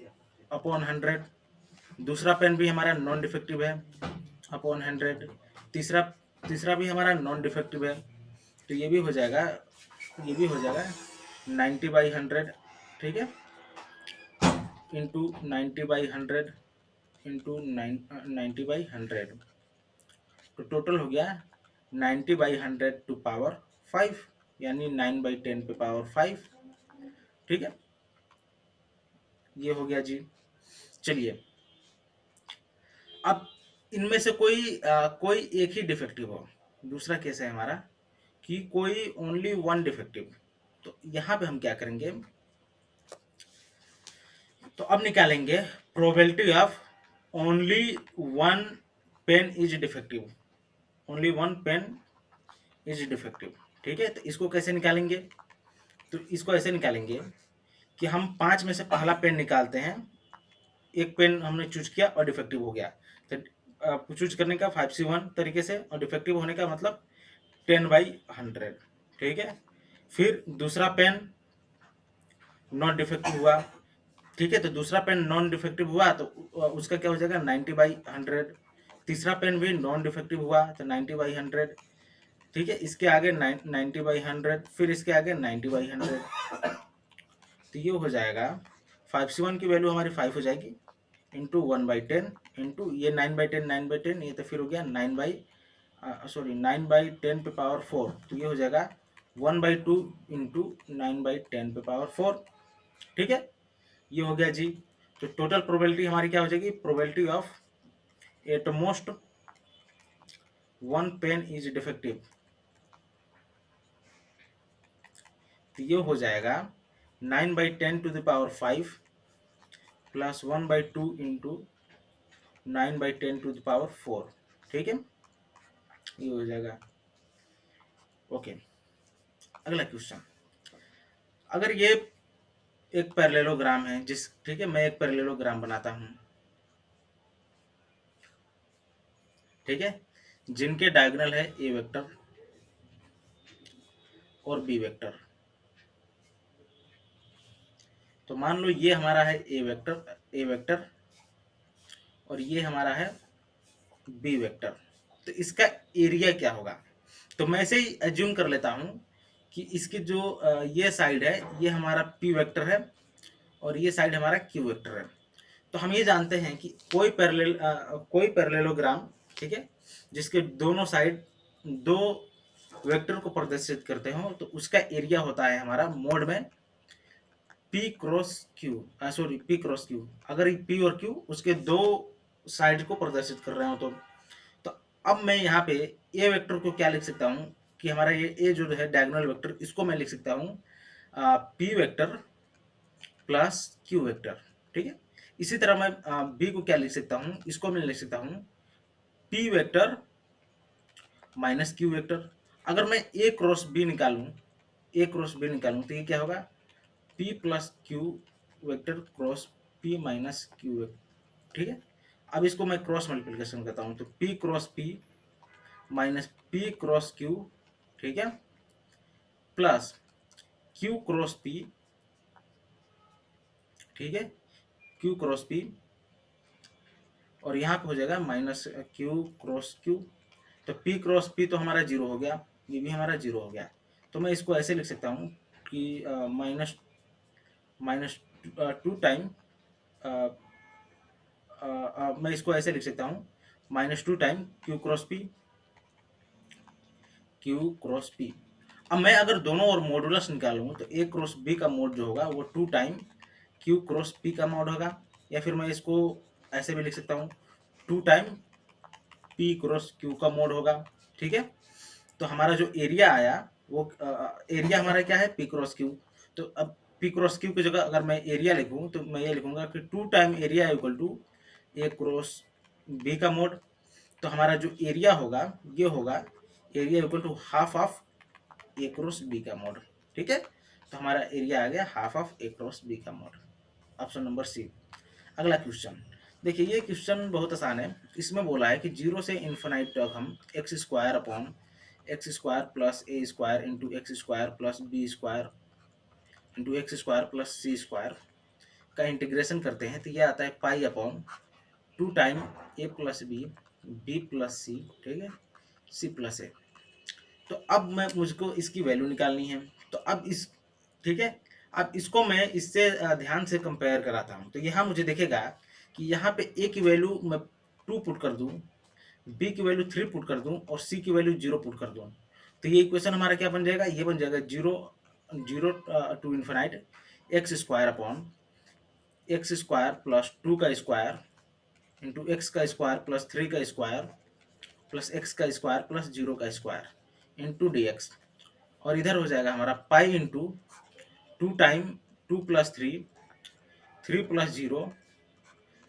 अपॉन 100, दूसरा पेन भी हमारा नॉन डिफेक्टिव है अपॉन 100, तीसरा तीसरा भी हमारा नॉन डिफेक्टिव है, तो ये भी हो जाएगा 90/100, ठीक है, इंटू 90/100 इंटू 90/100, तो टोटल हो गया 90/100 टू पावर 5, यानी 9/10 पे पावर 5, ठीक है, ये हो गया जी। चलिए, अब इनमें से कोई एक ही डिफेक्टिव हो, दूसरा केस है हमारा कि कोई ओनली वन डिफेक्टिव, तो यहाँ पे हम क्या करेंगे, तो अब निकालेंगे probability of only one pen is defective, only one pen is defective, ठीक है, तो इसको कैसे निकालेंगे? तो इसको ऐसे निकालेंगे कि हम 5 में से पहला पेन निकालते हैं, एक पेन हमने चूज किया और डिफेक्टिव हो गया, तो चूज करने का 5C1 तरीके से, और डिफेक्टिव होने का मतलब 10/100। ठीक है, फिर दूसरा पेन नॉन डिफेक्टिव हुआ। ठीक है, तो दूसरा पेन नॉन डिफेक्टिव हुआ तो उसका क्या हो जाएगा, 90/100। तीसरा पेन भी नॉन डिफेक्टिव हुआ तो 90/100। ठीक है, इसके आगे 90/100, फिर इसके आगे 90/100। तो ये हो जाएगा 5C1 की वैल्यू हमारी 5 हो जाएगी, इंटू 1/10, इंटू ये 9/10, 9/10, ये तो फिर हो गया 9/10 पे पावर 4, तो ये हो जाएगा 1/2 इंटू 9/10 पे पावर 4। ठीक है, ये हो गया जी। तो टोटल प्रोबेबिलिटी हमारी क्या हो जाएगी, probability of at most one pen is defective, तो ये हो जाएगा 9/10 to the power 5 plus 1/2 into 9/10 to the power 4। ठीक है, ये हो जाएगा। ओके, अगला क्वेश्चन, अगर ये एक पैरेललोग्राम है जिस, ठीक है, मैं एक पैरेललोग्राम बनाता हूं, ठीक है, जिनके डायगोनल है ए वेक्टर और बी वेक्टर। तो मान लो ये हमारा है ए वेक्टर और ये हमारा है बी वेक्टर, तो इसका एरिया क्या होगा? तो मैं ऐसे ही एज्यूम कर लेता हूं कि इसकी जो ये साइड है ये हमारा पी वेक्टर है और ये साइड हमारा क्यू वेक्टर है। तो हम ये जानते हैं कि कोई पैरेललोग्राम, ठीक है, जिसके दोनों साइड दो वेक्टर को प्रदर्शित करते हो तो उसका एरिया होता है हमारा मोड में P cross Q, sorry P cross Q. अगर पी और क्यू उसके दो साइड को प्रदर्शित कर रहे हो तो अब मैं यहाँ पे ए वेक्टर को क्या लिख सकता हूँ कि हमारा ये ए जो है डायगोनल वेक्टर, इसको मैं लिख सकता हूँ P vector plus Q vector. ठीक है, इसी तरह मैं बी को क्या लिख सकता हूँ, इसको मैं लिख सकता हूँ P vector minus Q vector. अगर मैं ए क्रॉस बी निकालूं, तो ये क्या होगा, P plus Q vector cross P minus Q vector. ठीक है, अब इसको मैं क्रॉस मल्टीप्लिकेशन करता हूं, तो P cross P minus P cross Q, ठीक है, प्लस क्यू क्रॉस पी, ठीक है, क्यू क्रॉस पी, और यहाँ पे हो जाएगा माइनस क्यू क्रॉस क्यू। तो पी क्रॉस पी तो हमारा जीरो हो गया, ये भी हमारा जीरो हो गया। तो मैं इसको ऐसे लिख सकता हूँ कि माइनस 2 टाइम, मैं इसको ऐसे लिख सकता हूँ -2 टाइम क्यू क्रॉस पी। अब मैं अगर दोनों और मॉडुलस निकालूं तो ए क्रॉस बी का मोड जो होगा वो 2 टाइम क्यू क्रॉस पी का मोड होगा, या फिर मैं इसको ऐसे भी लिख सकता हूँ 2 टाइम पी क्रॉस क्यू का मोड होगा। ठीक है, तो हमारा जो एरिया आया वो एरिया हमारा क्या है, पी क्रॉस क्यू। तो अब पी क्रॉस क्यू की जगह अगर मैं एरिया लिखूं तो मैं ये लिखूंगा कि 2 time area equal to a cross b का मोड। तो हमारा जो एरिया होगा ये होगा area equal to half of a cross b का मोड। ठीक है, तो हमारा एरिया आ गया half of a cross b का मोड, ऑप्शन नंबर सी। अगला क्वेश्चन देखिए, ये क्वेश्चन बहुत आसान है। इसमें बोला है कि 0 से इन्फिनाइट तक हम x square upon x square plus a square into x square plus b square into x square plus c square का इंटीग्रेशन करते हैं, तो ये आता है pi upon 2 time a plus b plus c, ठीक है, सी प्लस ए। तो अब मैं मुझको इसकी वैल्यू निकालनी है। तो अब इस, ठीक है, अब इसको मैं इससे ध्यान से कंपेयर कराता हूँ। तो यहाँ मुझे देखेगा कि यहाँ पे ए की वैल्यू मैं 2 पुट कर दूँ, बी की वैल्यू 3 पुट कर दूँ और सी की वैल्यू 0 पुट कर दूँ, तो ये इक्वेशन हमारा क्या बन जाएगा, ये बन जाएगा 0 to infinite x square upon x square plus 2 का स्क्वायर इंटू एक्स का स्क्वायर प्लस 3 का स्क्वायर प्लस एक्स का स्क्वायर प्लस 0 का स्क्वायर इंटू डी एक्स। और इधर हो जाएगा हमारा pi into 2 time 2 plus 3 plus 0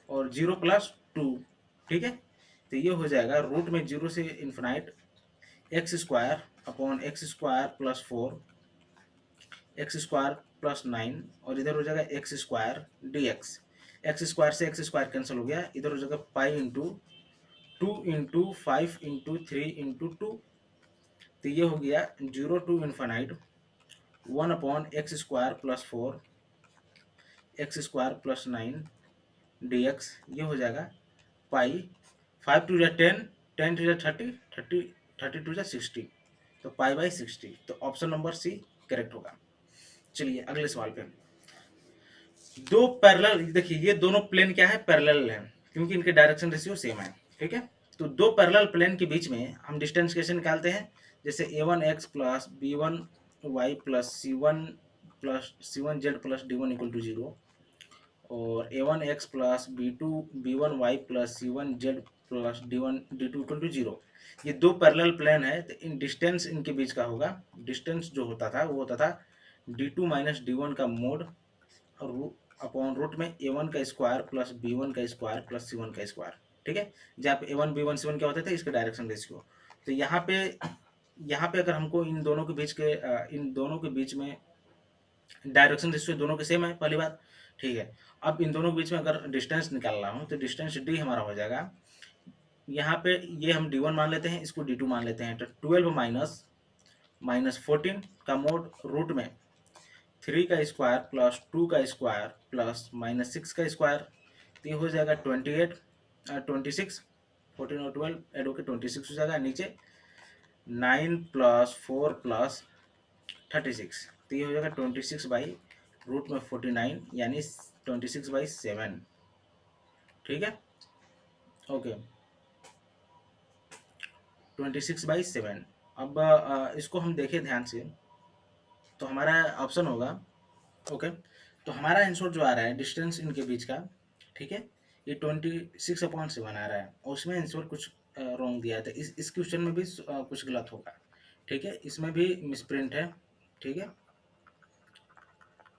और 0 प्लस 2। ठीक है, तो ये हो जाएगा रूट में 0 से infinite x square upon x square plus 4 x square plus 9 और इधर हो जाएगा x square D x square से एक्स स्क्वायर कैंसिल हो गया, इधर हो जाएगा pi into 2 into 5 into 3 into 2। तो ये हो गया 0 to ∞ 1/x² + 4 x² + 9 dx। ये हो जाएगा पाई 5 × 10 10 × 30 30 30 × 60, तो पाई/60। तो ऑप्शन नंबर सी करेक्ट होगा। चलिए अगले सवाल पे। दो पैरेलल, देखिए ये दोनों प्लेन क्या है, पैरेलल है, क्योंकि इनके डायरेक्शन रेशियो सेम है। ठीक है, तो दो पैरेलल प्लेन के बीच में हम डिस्टेंस कैसे निकालते हैं, जैसे a1x + b1y + c1z + d1 = 0 और a1x + b1y + c1z + d2 = 0। ये दो पैरेलल प्लेन है, तो इन डिस्टेंस इनके बीच का होगा, डिस्टेंस जो होता था वो होता था d2 - d1 का मोड और अपॉन रूट में a1² + b1² + c1²। ठीक है, जहाँ पे a1 b1 c1 क्या होते थे, इसके डायरेक्शन रेशियो। तो यहाँ पे अगर हमको इन दोनों के बीच में डायरेक्शन रेशियो दोनों के सेम है, पहली बात। ठीक है, अब इन दोनों के बीच में अगर डिस्टेंस निकालना हो तो डिस्टेंस d हमारा हो जाएगा, यहाँ पे ये हम d1 मान लेते हैं, इसको d2 मान लेते हैं, तो 12 - -14 का मोड रूट में 3 का स्क्वायर प्लस 2 का स्क्वायर प्लस -6 का स्क्वायर, तो ये हो जाएगा 26 14 और 12 ऐड होकर 26 हो जाएगा। नीचे 9 + 4 + 36, तो ये हो जाएगा 26/√49 यानी 26/7। ठीक है, ओके 26/7। अब इसको हम देखें ध्यान से, तो हमारा ऑप्शन होगा, ओके, तो हमारा आंसर जो आ रहा है डिस्टेंस इनके बीच का, ठीक है, ये 26/7 आ रहा है और उसमें आंसर कुछ रॉन्ग दिया है, तो इस क्वेश्चन में भी कुछ गलत होगा। ठीक है, इसमें भी मिसप्रिंट है। ठीक है,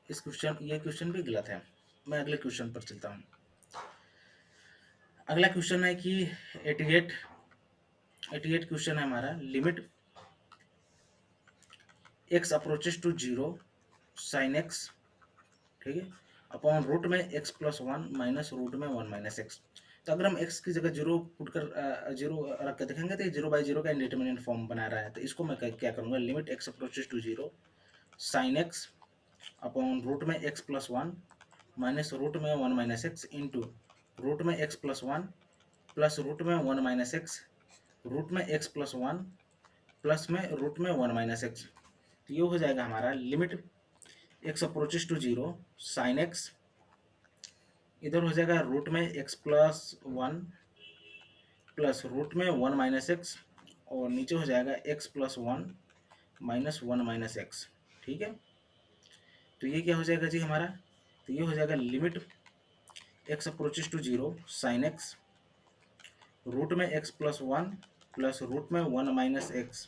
ये क्वेश्चन भी गलत है। मैं अगले क्वेश्चन पर चलता हूँ। अगला क्वेश्चन है कि 88 क्वेश्चन है हमारा, limit x approaches to 0 sin x, ठीक है, अपॉन रूट में x + 1 माइनस रूट में 1 - x। तो अगर हम x की जगह 0 पुट कर 0 रख के देखेंगे तो 0/0 का इंडिटरमिनेंट फॉर्म बना रहा है। तो इसको मैं क्या करूँगा, limit x approaches to 0 sin x upon root में x + 1 माइनस रूट में 1 - x इंटू रूट में x + 1 प्लस रूट में 1 - x रूट में x + 1 प्लस में रूट में 1 - x। तो ये हो जाएगा हमारा limit x approaches to 0 sin x, इधर हो जाएगा रूट में x + 1 प्लस रूट में 1 - x और नीचे हो जाएगा x + 1 माइनस 1 - x। ठीक है, तो ये क्या हो जाएगा जी हमारा, तो ये हो जाएगा limit x approaches to 0 sin x root में x + 1 प्लस रूट में 1 - x,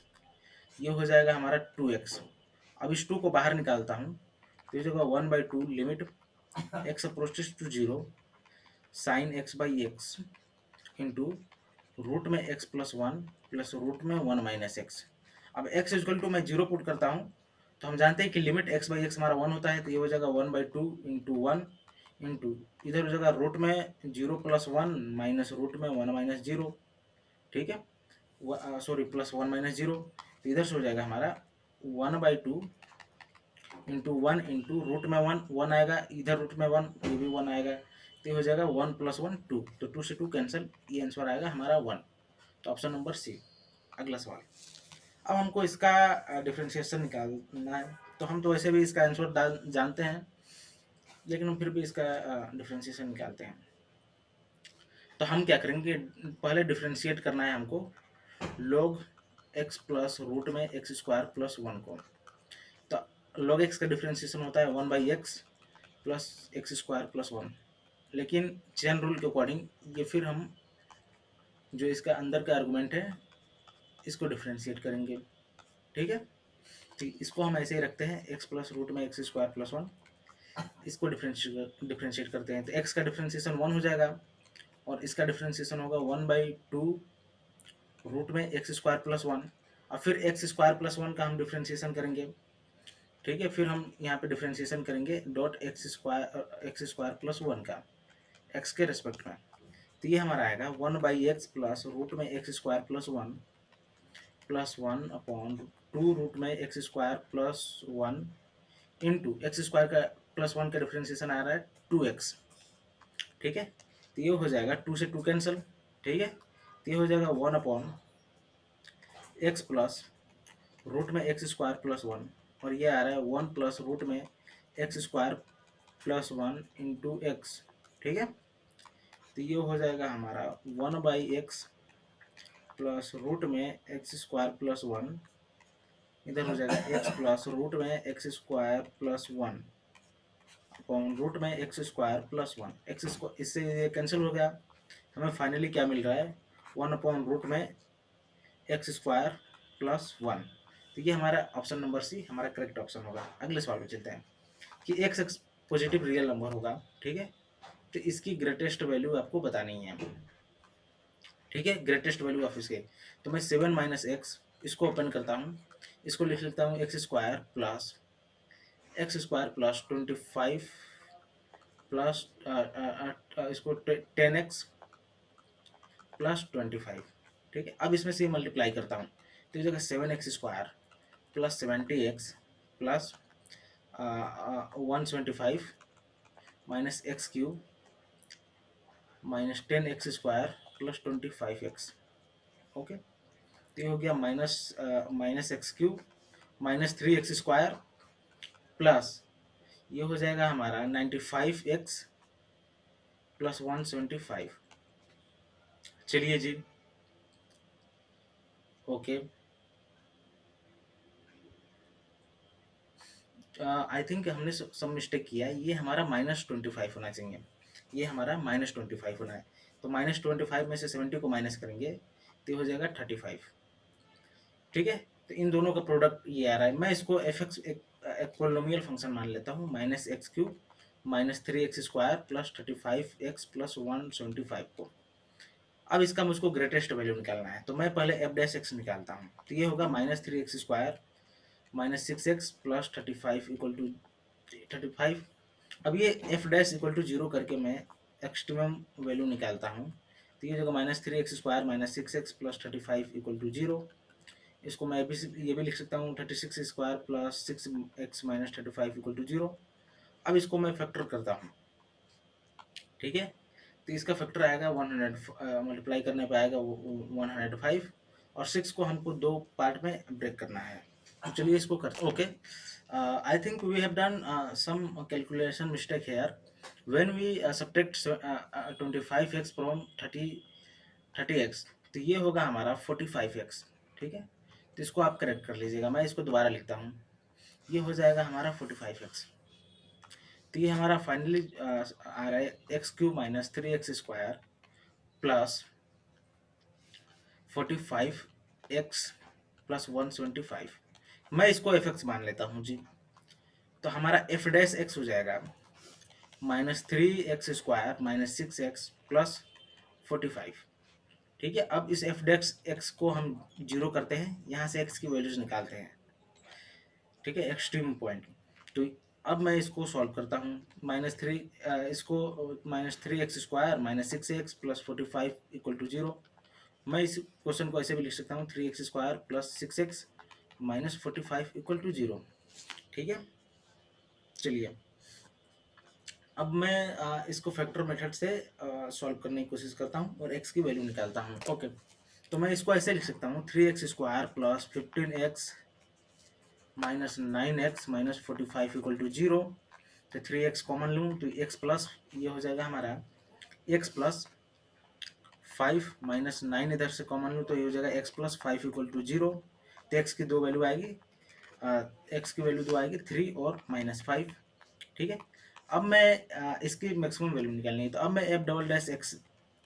ये हो जाएगा हमारा 2x। अब इस 2 को बाहर निकालता हूँ, तो ये होगा 1/2 limit x approaches to 0 sin x/x into root में x + 1 प्लस रूट में 1 - x। अब x = मैं 0 पुट करता हूँ, तो हम जानते हैं कि लिमिट x/x हमारा 1 होता है, तो ये हो जाएगा 1/2 इंटू 1 इंटू इधर हो जाएगा रूट में 0 + 1 माइनस रूट में 1 - 0। ठीक है, सॉरी प्लस 1 - 0, तो इधर से हो जाएगा हमारा 1/2 इंटू 1 इंटू रूट में 1 आएगा, इधर रूट में 1, ये भी 1 आएगा, तो ये हो जाएगा 1 + 1 2, तो 2 से 2 कैंसिल, ये आंसर आएगा हमारा 1। तो ऑप्शन नंबर सी। अगला सवाल, अब हमको इसका डिफ्रेंशिएशन निकालना है, तो हम तो वैसे भी इसका आंसर जानते हैं, लेकिन हम फिर भी इसका डिफ्रेंशिएशन निकालते हैं। तो हम क्या करेंगे, पहले डिफ्रेंशिएट करना है हमको log x प्लस रूट में x² + 1 को। तो log x का डिफ्रेंशिएशन होता है 1/x प्लस x² + 1, लेकिन चेन रूल के अकॉर्डिंग ये फिर हम जो इसका अंदर का आर्गूमेंट है इसको डिफ्रेंशिएट करेंगे। ठीक है, तो इसको हम ऐसे ही रखते हैं, x प्लस रूट में x² + 1, इसको डिफ्रेंशिएट करते हैं, तो x का डिफ्रेंशिएशन 1 हो जाएगा और इसका डिफ्रेंशिएशन होगा 1/2 रूट में x² + 1। और फिर एक्स स्क्वायर प्लस वन का हम डिफ्रेंशिएशन करेंगे, ठीक है। फिर हम यहाँ पे डिफ्रेंशिएशन करेंगे dot x square plus one का एक्स के रेस्पेक्ट में। तो ये हमारा आएगा 1/x प्लस रूट में x square plus one upon 2 root में x square plus one into x square का प्लस वन का डिफ्रेंशिएशन आ रहा है 2x, ठीक है। तो ये हो जाएगा 2 से 2 कैंसिल, ठीक है। तो ये हो जाएगा 1 अपॉन एक्स प्लस रूट में एक्स स्क्वायर प्लस वन, और ये आ रहा है 1 प्लस रूट में x square plus one into x, ठीक है। तो ये हो जाएगा हमारा 1/x प्लस रूट में एक्स स्क्वायर प्लस वन, इधर हो जाएगा x प्लस रूट में x square plus one upon root में x square plus one, x square इससे ये कैंसिल हो गया। हमें फाइनली क्या मिल रहा है 1 अपॉन रूट में एक्स स्क्वायर प्लस वन। तो ये हमारा ऑप्शन नंबर सी हमारा करेक्ट ऑप्शन होगा। अगले सवाल में चलते हैं कि एक्स पॉजिटिव रियल नंबर होगा, ठीक है। तो इसकी ग्रेटेस्ट वैल्यू आपको बतानी है, ठीक है, ग्रेटेस्ट वैल्यू ऑफ इसके। तो मैं 7 माइनस एक्स इसको ओपन करता हूँ, इसको लिख लेता हूँ एक्स स्क्वायर प्लस 25 प्लस इसको 10x प्लस 25, ठीक है। अब इसमें से मल्टीप्लाई करता हूँ तो ये जगह 7x square plus 70x plus 125 minus x cube minus 10x square plus 25x, okay. तो ये हो गया minus x cube minus 3x square plus ये हो जाएगा हमारा 95x प्लस 175। चलिए जी, ओके। आई थिंक हमने सब मिस्टेक किया है, ये हमारा -25 होना चाहिए, ये हमारा -25 होना है। तो -25 में से 70 को माइनस करेंगे तो हो जाएगा 35, ठीक है। तो इन दोनों का प्रोडक्ट ये आ रहा है। मैं इसको एफ एक्स एक पोलिनोमियल फंक्शन मान लेता हूँ, minus x cube minus 3x square plus 35x plus 175 को। अब इसका मुझको ग्रेटेस्ट वैल्यू निकालना है, तो मैं पहले एफ डैश एक्स निकालता हूँ। तो ये होगा -3x square minus 6x plus 35 equal to 35। अब ये एफ डैश इक्वल टू 0 करके मैं एक्सट्रीमम वैल्यू निकालता हूँ। तो ये होगा -3x square minus 6x plus 35 equal to 0। इसको मैं ये भी लिख सकता हूँ 36 square plus 6x minus 35 equal to 0। अब इसको मैं फैक्टर करता हूँ, ठीक है। तो इसका फैक्टर आएगा 100, मल्टीप्लाई करने पे आएगा 105, और 6 को हमको दो पार्ट में ब्रेक करना है। तो चलिए इसको करते हैं, okay. I think we have done some calculation mistake here when we subtract 25x from 30x। तो ये होगा हमारा 45x, ठीक है। तो इसको आप करेक्ट कर लीजिएगा, मैं इसको दोबारा लिखता हूँ। ये हो जाएगा हमारा 45x। तो ये हमारा फाइनली आ रहा है x cube minus 3x square plus 45x plus 175। मैं इसको एफ एक्स मान लेता हूँ जी। तो हमारा एफ डैश एक्स हो जाएगा -3x square minus 6x plus 45, ठीक है। अब इस एफ डैश एक्स को हम 0 करते हैं, यहाँ से x की वैल्यूज निकालते हैं, ठीक है, एक्सट्रीम पॉइंट। तो अब मैं इसको सॉल्व करता हूँ, इसको -3x square minus 6x plus 45 equal to 0। मैं इस क्वेश्चन को ऐसे भी लिख सकता हूँ 3x square plus 6x minus 45 equal to 0, ठीक है। चलिए अब मैं इसको फैक्टर मेथड से सॉल्व करने की कोशिश करता हूँ और x की वैल्यू निकालता हूँ, ओके। तो मैं इसको ऐसे लिख सकता हूँ 3x square plus 15x minus 9x minus 45 equal to 0। तो 3x कॉमन लूँ तो x प्लस ये हो जाएगा हमारा x प्लस 5 माइनस 9 इधर से कॉमन लूँ तो ये हो जाएगा x प्लस 5 इक्वल टू 0। तो x की दो वैल्यू आएगी, x की वैल्यू दो आएगी 3 और -5, ठीक है। अब मैं इसकी मैक्सिमम वैल्यू निकालनी है, तो अब मैं एफ डबल डैश एक्स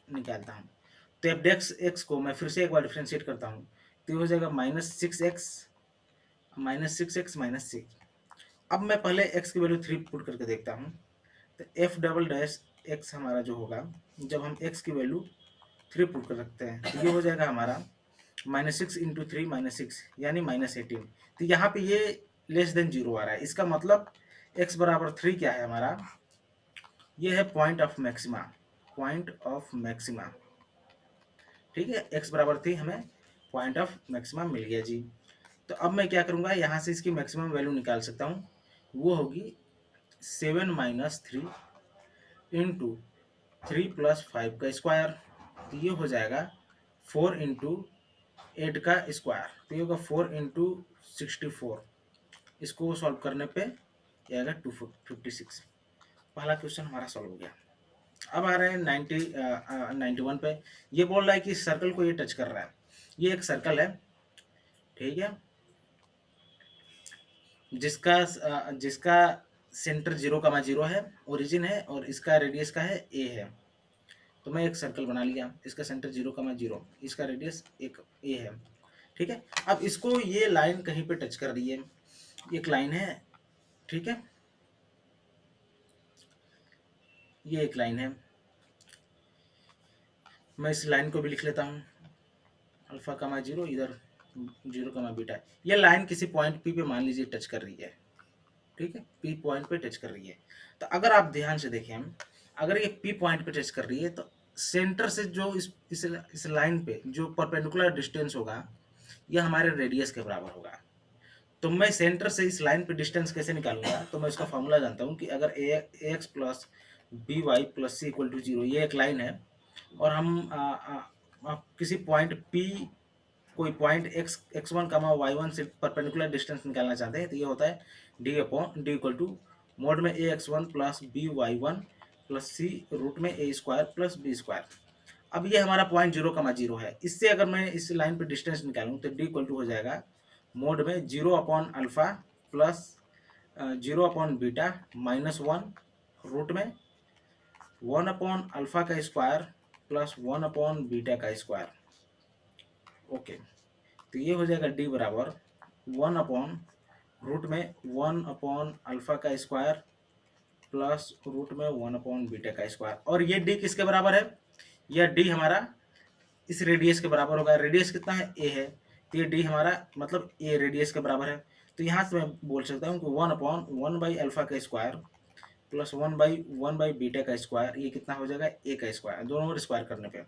निकालता हूँ। तो एफ डैश एक्स को मैं फिर से एक बार डिफ्रेंशिएट करता हूँ, तो ये हो जाएगा -6x माइनस 6। अब मैं पहले x की वैल्यू 3 पुट करके देखता हूँ। तो एफ डबल डैश एक्स हमारा जो होगा, जब हम x की वैल्यू 3 पुट कर रखते हैं तो ये हो जाएगा हमारा -6 इंटू 3 -6 यानी -18। तो यहाँ पे ये लेस देन 0 आ रहा है, इसका मतलब x बराबर 3 क्या है हमारा, ये है point of maxima, point of maxima. ठीक है, x बराबर 3 हमें पॉइंट ऑफ मैक्सिमा मिल गया जी। तो अब मैं क्या करूँगा, यहाँ से इसकी मैक्सिमम वैल्यू निकाल सकता हूँ, वो होगी 7 माइनस 3 इंटू 3 प्लस 5 का स्क्वायर। तो ये हो जाएगा 4 इंटू 8 का स्क्वायर, तो ये होगा 4 इंटू 64। इसको सॉल्व करने पे ये आएगा 256। पहला क्वेश्चन हमारा सॉल्व हो गया। अब आ रहे हैं 91 पे। ये बोल रहा है कि सर्कल को ये टच कर रहा है, ये एक सर्कल है, ठीक है, जिसका जिसका सेंटर 0,0 है, ओरिजिन है, और इसका रेडियस का है ए है। तो मैं एक सर्कल बना लिया, इसका सेंटर 0,0, इसका रेडियस एक ए है। ठीक है, अब इसको ये लाइन कहीं पे टच कर रही है, एक लाइन है, ठीक है, ये एक लाइन है, मैं इस लाइन को भी लिख लेता हूँ, अल्फा कमा 0, इधर 0,β। ये लाइन किसी पॉइंट पी पे मान लीजिए टच कर रही है, ठीक है, पी पॉइंट पे टच कर रही है। तो अगर आप ध्यान से देखें, अगर ये पी पॉइंट पे टच कर रही है, तो सेंटर से जो इस लाइन पे जो परपेंडिकुलर डिस्टेंस होगा, यह हमारे रेडियस के बराबर होगा। तो मैं सेंटर से इस लाइन पे डिस्टेंस कैसे निकालूंगा, तो मैं इसका फॉर्मूला जानता हूँ कि अगर a x plus b y plus c equal to 0, ये एक लाइन है, और हम किसी पॉइंट पी, कोई पॉइंट x1 y1 से परपेंडिकुलर डिस्टेंस निकालना चाहते हैं, तो ये होता है d इक्वल टू मोड में a x one plus b y one plus c root में a square plus b square. अब ये हमारा पॉइंट 0,0 है, इससे अगर मैं इस लाइन पे डिस्टेंस निकालूं तो d इक्वल टू हो जाएगा मोड में 0/अल्फा प्लस 0/बीटा -1 रूट में 1/अल्फा का स्क्वायर प्लस 1/बीटा का स्क्वायर। ओके, तो ये हो जाएगा d बराबर 1/रूट में 1/अल्फा का स्क्वायर प्लस रूट में 1/बीटा का स्क्वायर। और ये d किसके बराबर है, यह d हमारा इस रेडियस के बराबर होगा। रेडियस कितना है, a है, तो ये d हमारा मतलब a रेडियस के बराबर है। तो यहाँ से मैं बोल सकता हूँ कि 1/1/अल्फा का स्क्वायर प्लस 1/बीटा का स्क्वायर, ये कितना हो जाएगा, a का स्क्वायर, दोनों ओर स्क्वायर करने पे।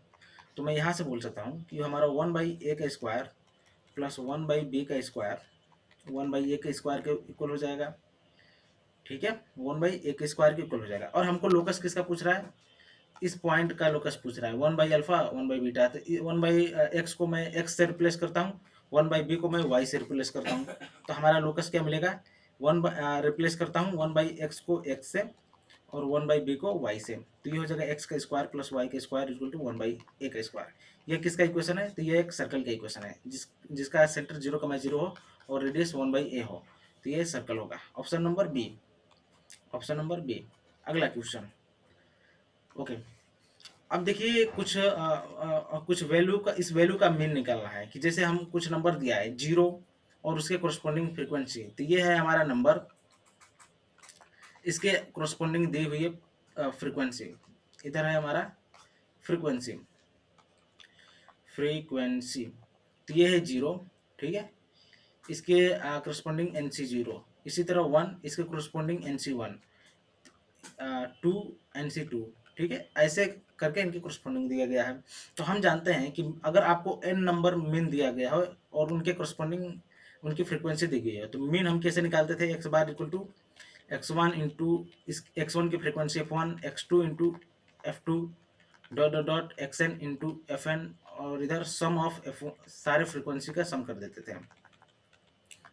तो मैं यहाँ से बोल सकता हूँ कि हमारा 1/a का स्क्वायर प्लस 1/b का स्क्वायर 1/a के स्क्वायर के इक्वल हो जाएगा। ठीक है, 1/a के स्क्वायर के इक्वल हो जाएगा। और हमको लोकस किसका पूछ रहा है, इस पॉइंट का लोकस पूछ रहा है, 1/अल्फा 1/बीटा। तो 1/x को मैं x से रिप्लेस करता हूँ, 1/b को मैं y से रिप्लेस करता हूँ, तो हमारा लोकस क्या मिलेगा, रिप्लेस करता हूँ 1/x को x से और 1/b को y से, तो ये हो जाएगा x का स्क्वायर प्लस y का स्क्वायर इक्वल टू 1/a का स्क्वायर। ये किसका इक्वेशन है, तो ये एक सर्कल का इक्वेशन है, जिसका सेंटर 0,0 हो और रेडियस 1/a हो, तो ये सर्कल होगा। Option number b, option number b. अगला क्वेश्चन। ओके, अब देखिए कुछ वैल्यू का, इस वैल्यू का मीन निकालना है, कि जैसे हम कुछ नंबर दिया है 0 और उसके कोरस्पोंडिंग फ्रीक्वेंसी, तो ये है हमारा नंबर, इसके कोरस्पोंडिंग दी हुई है फ्रीक्वेंसी, इधर है हमारा फ्रीक्वेंसी, फ्रीक्वेंसी, तो ये है 0, ठीक है, इसके कोरस्पोंडिंग NC 0, इसी तरह 1 इसके कोरस्पोंडिंग NC 1, 2 NC 2, ठीक है, ऐसे करके इनकी कोरस्पोंडिंग दिया गया है। तो हम जानते हैं कि अगर आपको n नंबर मीन दिया गया हो और उनके कोरस्पोंडिंग उनकी फ्रीक्वेंसी दी गई है, तो मीन हम कैसे निकालते थे, x bar equal to x1 into इस x1 की frequency f1, x2 into f2 dot dot dot xn into fn, और इधर सम ऑफ f सारे फ्रीक्वेंसी का सम कर देते थे हम।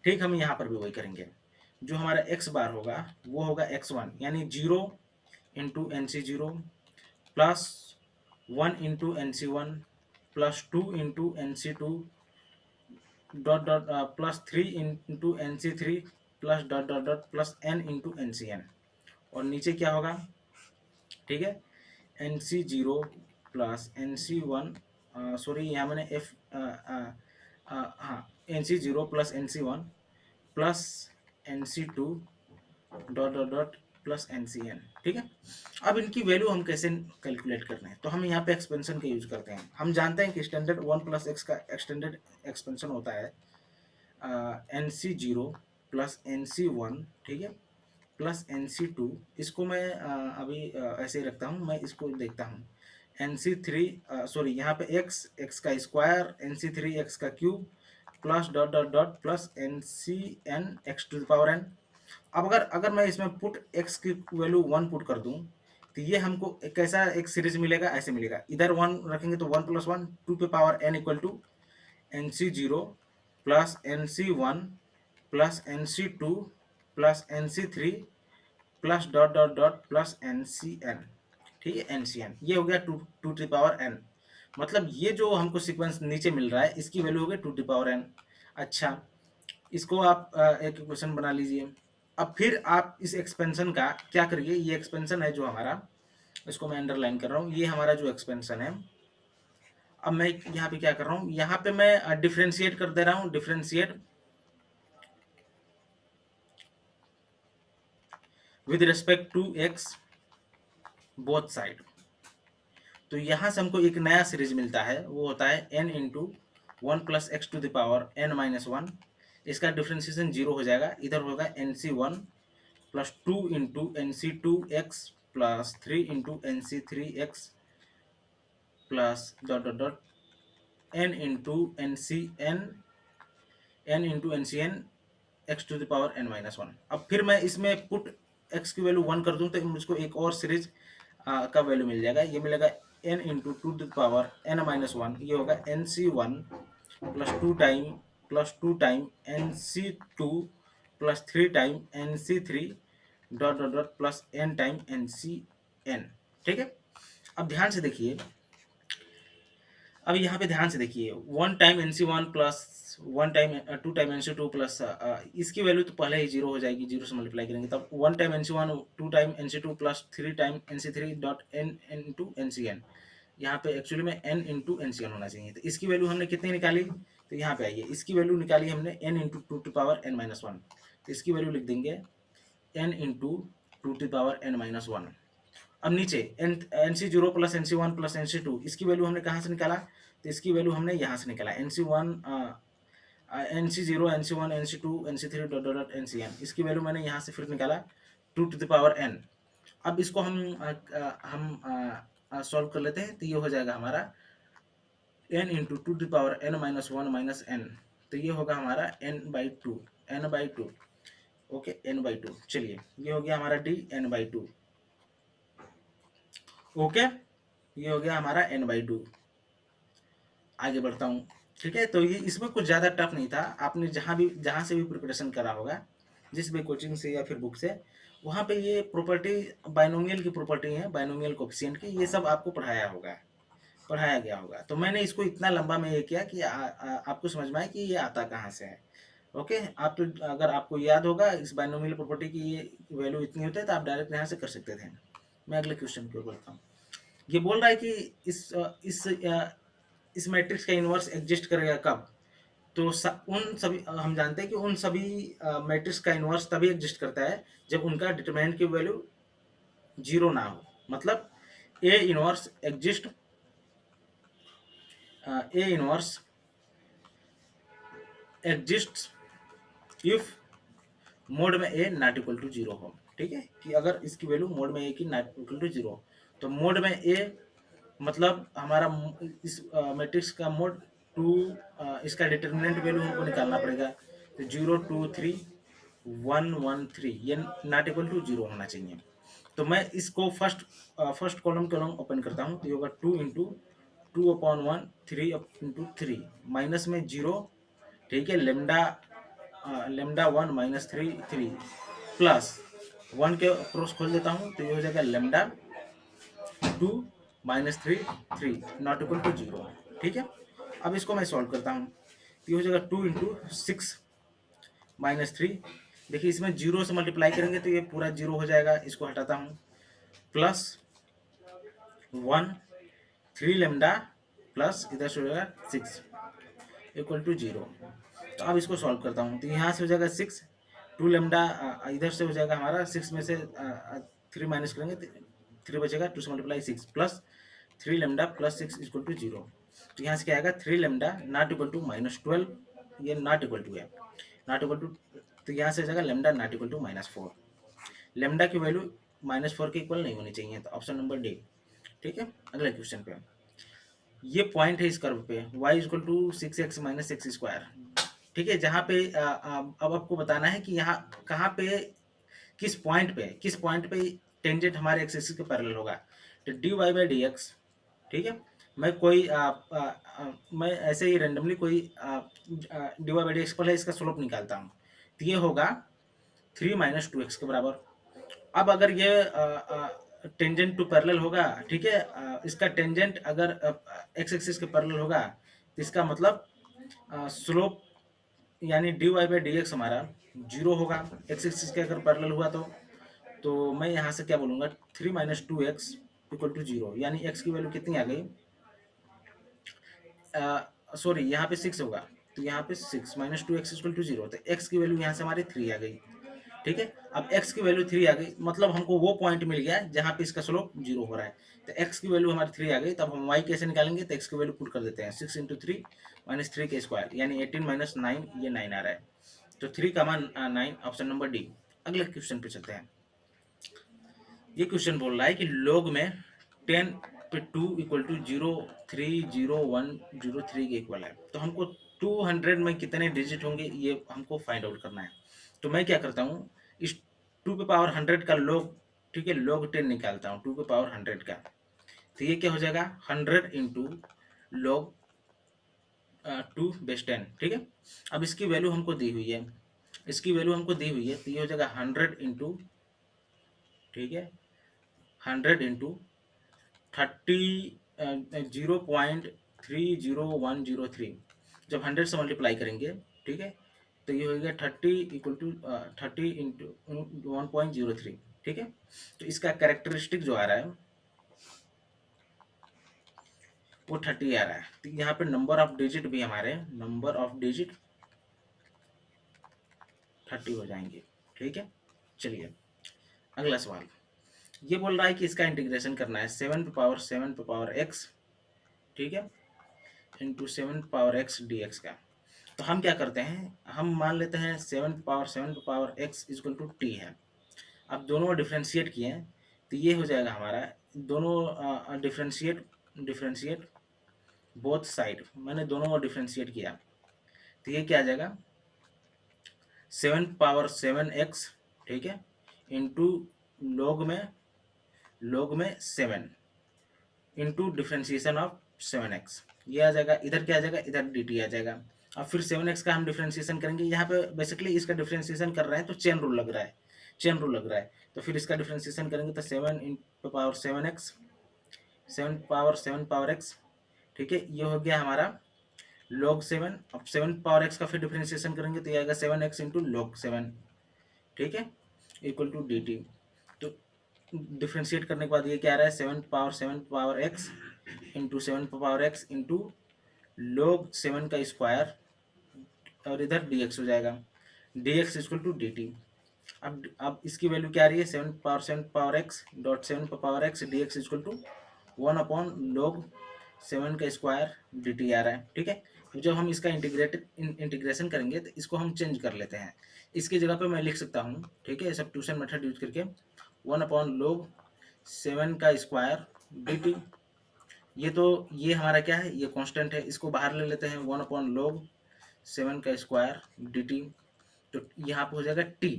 ठीक, हम यहाँ पर भी वही करेंगे। जो हमारा x बार होगा वो होगा x1 यानी 0 into NC0 plus 1 into NC1 plus 2 into NC2 dot dot plus 3 into NC3 plus dot dot dot plus n into NCn, और नीचे क्या होगा, ठीक है, NC0 प्लस NC1, सॉरी यहाँ मैंने हाँ, NC0 plus NC1 plus NC2 dot dot dot plus n सी n. ठीक है, अब इनकी वैल्यू हम कैसे कैलकुलेट कर रहे हैं, तो हम यहाँ पे एक्सपेंशन का यूज करते हैं। हम जानते हैं कि स्टैंडर्ड 1+x का एक्सटेंडेड एक्सपेंशन होता है n C zero plus n C one, ठीक है, प्लस एन सी टू। इसको मैं अभी ऐसे ही रखता हूँ, मैं इसको देखता हूँ। एन सी थ्री, सॉरी, यहाँ पे एक्स का स्क्वायर, एन सी थ्री एक्स का cube, plus dot dot dot plus n C n x to the power n. अब अगर अगर मैं इसमें पुट एक्स की वैल्यू 1 पुट कर दूं, तो ये हमको एक कैसा एक सीरीज मिलेगा, ऐसे मिलेगा। इधर 1 रखेंगे तो 1+1, 2 पे power n equal to n C zero plus n C one plus n C two plus n C three plus dot dot dot plus n C n. ठीक है, एन सी एन ये हो गया टू टू पावर एन। मतलब ये जो हमको sequence नीचे मिल रहा है, इसकी वैल्यू हो गई टू टू पावर एन। अच्छा, इसको आप एक क्वेश्चन बना लीजिए। अब फिर आप इस एक्सपेंशन का क्या करिए, ये एक्सपेंशन है जो हमारा, इसको मैं अंडरलाइन कर रहा हूँ, ये हमारा जो एक्सपेंशन है। अब मैं यहाँ पे क्या कर रहा हूँ, यहाँ पे मैं डिफ्रेंशिएट कर दे रहा हूँ, differentiate with respect to x both side. तो यहाँ से हमको एक नया सीरीज मिलता है, वो होता है n इंटू 1+x⁻n−1। इसका डिफ्रेंशिएशन 0 हो जाएगा, इधर होगा nc1 plus 2 into nc2x plus 3 into nc3x plus dot dot dot n into n x to the power n−1। अब फिर मैं इसमें पुट x की वैल्यू 1 कर दूं, तो मुझको एक और सीरीज का वैल्यू मिल जाएगा। ये मिलेगा n into to the power n−1, ये होगा nc1 plus two time nc2 plus 3 time nc3 dot dot dot plus n time ncn। ठीक है, अब ध्यान से देखिए, अब यहाँ पे ध्यान से देखिए, 1 time nc1 plus 1 time 2 time nc2 plus इसकी वैल्यू तो पहले ही 0 हो जाएगी, 0 से मल्टीप्लाई करेंगे, तब 1 time nc1 2 time nc2 plus 3 time nc3 dot n into ncn। यहाँ पे एक्चुअली में n इंटू ncn होना चाहिए। तो इसकी वैल्यू हमने कितनी निकाली, तो यहाँ पे आइए, इसकी वैल्यू निकाली हमने n into two to power n−1। तो इसकी वैल्यू लिख देंगे n into two to power n−1। अब नीचे n C zero plus n C one plus n C two, इसकी वैल्यू हमने कहाँ से निकाला, तो इसकी वैल्यू हमने यहाँ से निकाला, n C one n C zero n C one n C two n सी थ्री डॉट डॉट एन सी एन। इसकी वैल्यू मैंने यहाँ से फिर निकाला two to the power n. अब इसको हम सॉल्व कर लेते हैं, तो ये हो जाएगा हमारा n into two to power n−1 minus n। तो ये होगा हमारा n/2, n/2। Okay, n/2। चलिए, ये हो गया हमारा d n/2। ओके, ये हो गया हमारा n/2। आगे बढ़ता हूँ। ठीक है, तो ये इसमें कुछ ज़्यादा टफ नहीं था। आपने जहाँ से भी प्रिपरेशन करा होगा, जिस भी कोचिंग से या फिर बुक से, वहाँ पे ये प्रॉपर्टी, बाइनोमियल की प्रॉपर्टी है, बाइनोमियल कोफिशिएंट की, ये सब आपको पढ़ाया गया होगा। तो मैंने इसको इतना लंबा में ये किया कि आपको समझ में आए कि ये आता कहाँ से है। ओके, आप तो अगर आपको याद होगा इस बाइनोमियल प्रॉपर्टी की ये वैल्यू इतनी होती है, तो आप डायरेक्ट यहाँ से कर सकते थे। मैं अगले क्वेश्चन की ओर बढ़ता हूँ। ये बोल रहा है कि इस मैट्रिक्स का इन्वर्स एग्जिस्ट करेगा कब, तो उन सभी, हम जानते हैं कि उन सभी मैट्रिक्स का इन्वर्स तभी एग्जिस्ट करता है जब उनका डिटरमिनेंट की वैल्यू 0 ना हो। मतलब a inverse exist, a inverse exist if mod में ए नॉट इक्वल टू 0 हो। ठीक है, कि अगर इसकी वैल्यू मोड में ए की नॉट इक्वल टू 0, तो मोड में ए मतलब हमारा इस मैट्रिक्स का मोड 2, इसका डिटर्मिनेंट वैल्यू हमको निकालना पड़ेगा। तो 0 2 3 1 1 3, ये नॉट इक्वल टू 0 होना चाहिए। तो मैं इसको फर्स्ट कॉलम ओपन करता हूँ, तो ये होगा 2 इंटू 2/1 3 इंटू 3 माइनस में 0। ठीक है, लेमडा 1 माइनस 3 प्लस 1 के क्रॉस खोल देता हूँ, तो ये हो जाएगा lambda 2 minus 3 not equal to 0। ठीक है, अब इसको मैं सॉल्व करता हूँ, ये हो जाएगा 2 इंटू 6 माइनस 3। देखिए, इसमें 0 से मल्टीप्लाई करेंगे तो ये पूरा 0 हो जाएगा, इसको हटाता हूँ, प्लस 1 3 लेमडा प्लस इधर से हो जाएगा 6 इक्वल टू 0। तो अब इसको सॉल्व करता हूँ, तो यहाँ से हो जाएगा 6 2 लेमडा इधर से हो जाएगा हमारा 6 में से 3 माइनस करेंगे 3 बचेगा, 2 से multiply 6 plus 3 lambda plus 6 equal to 0। तो यहाँ से क्या आएगा 3 लेमडा नॉट इक्वल टू -12, ये नॉट इक्वल टू है, नॉट इक्वल टू, तो यहाँ से हो जाएगा lambda not equal to -4। Lambda की वैल्यू -4 के इक्वल नहीं होनी चाहिए, तो ऑप्शन नंबर डी। ठीक है, अगले क्वेश्चन पे ये पॉइंट है इस कर्व पे y equal to 6x minus x square. ठीक है, जहाँ पे अब आपको बताना है कि यहाँ कहाँ पे किस पॉइंट पे टेंजेंट हमारे एक्स एक्सिस के पैरेलल होगा। तो dy बाई डी एक्स, ठीक है, मैं कोई मैं ऐसे ही रेंडमली कोई dy बाई डी एक्स पर है इसका स्लोप निकालता हूँ, तो ये होगा 3 माइनस 2x के बराबर। अब अगर ये टेंजेंट टू पैरेलल होगा, ठीक है, इसका टेंजेंट अगर एक्स एक्सिस के पैरेलल होगा तो इसका मतलब स्लोप यानी dy बाई डी एक्स हमारा 0 होगा एक्स एक्सिस के अगर पैरेलल हुआ तो मैं यहाँ से क्या बोलूँगा 3 माइनस 2x इक्वल टू 0, यानी x की वैल्यू कितनी आ गई, सॉरी यहाँ पे 6 होगा, तो यहाँ पे 6 माइनस 2x इक्वल टू 0, तो x की वैल्यू यहाँ से हमारी 3 आ गई। ठीक है, अब x की वैल्यू 3 आ गई, मतलब हमको वो पॉइंट मिल गया जहाँ पे इसका स्लोप 0 हो रहा है। तो x की वैल्यू हमारी 3 आ गई, तब हम y कैसे निकालेंगे, तो x की वैल्यू पुट कर देते हैं 6 इंटू 3 माइनस 3 के स्क्वायर, यानी 18 माइनस 9, ये 9 आ रहा है, तो 3 का मान 9, ऑप्शन नंबर डी। अगले क्वेश्चन पे चलते हैं। ये क्वेश्चन बोल रहा है कि log में 10 पे 2 इक्वल टू 0.30103 के इक्वल है, तो हमको 200 में कितने डिजिट होंगे ये हमको फाइंड आउट करना है। तो मैं क्या करता हूँ, इस 2 पे पावर 100 का log, ठीक है, log 10 निकालता हूँ 2 पे पावर 100 का, तो ये क्या हो जाएगा 100 इंटू log 2 बेस 10। ठीक है, अब इसकी वैल्यू हमको दी हुई है, इसकी वैल्यू हमको दी हुई है, तो ये हो जाएगा 100 इंटू, ठीक है, 100 इंटू 0.30103, जब 100 से मल्टीप्लाई करेंगे, ठीक है, तो ये हो गया 30 इक्वल टू 30 इंटू 1.03। ठीक है, तो इसका कैरेक्टरिस्टिक जो आ रहा है वो 30 आ रहा है, तो यहाँ पे नंबर ऑफ डिजिट भी हमारे नंबर ऑफ डिजिट 30 हो जाएंगे। ठीक है, चलिए अगला सवाल ये बोल रहा है कि इसका इंटीग्रेशन करना है 7 पे पावर x, ठीक है, इंटू 7 पावर x dx का। तो हम क्या करते हैं, हम मान लेते हैं 7 power x equal to t है। अब दोनों डिफ्रेंशिएट किए हैं, तो ये हो जाएगा हमारा दोनों डिफ्रेंशिएट बोथ साइड, मैंने दोनों को डिफ्रेंशिएट किया, तो ये क्या आ जाएगा 7 पावर 7x, ठीक है, इंटू log में 7 इंटू डिफ्रेंशिएशन ऑफ 7x, ये आ जाएगा, इधर क्या आ जाएगा, इधर dt आ जाएगा। अब फिर 7x का हम डिफ्रेंशिएशन करेंगे, यहाँ पे बेसिकली इसका डिफ्रेंशिएशन कर रहे हैं तो चेन रूल लग रहा है, चेन रूल लग रहा है, तो फिर इसका डिफ्रेंशिएशन करेंगे तो 7 into power 7x, 7 power x, ठीक है, ये हो गया हमारा log 7। अब 7 पावर x का फिर डिफ्रेंशिएशन करेंगे तो ये आएगा 7x इंटू log 7, ठीक है, इक्वल टू dt। तो डिफ्रेंशिएट करने के बाद ये क्या आ रहा है 7 power x into 7 power x into log 7 का स्क्वायर, और इधर dx हो जाएगा, dx इक्वल टू dt। अब इसकी वैल्यू क्या आ रही है 7 power x dot 7 power x dx equal to 1 upon log 7 का स्क्वायर dt आ रहा है। ठीक है, अब जब हम इसका इंटीग्रेशन करेंगे तो इसको हम चेंज कर लेते हैं, इसकी जगह पे मैं लिख सकता हूँ, ठीक है, सब्स्टिट्यूशन मेथड यूज करके 1 अपॉन log 7 का स्क्वायर dt। ये हमारा क्या है, ये कांस्टेंट है, इसको बाहर ले लेते हैं 1 अपॉन log 7 का स्क्वायर dt, तो यहाँ पे हो जाएगा t,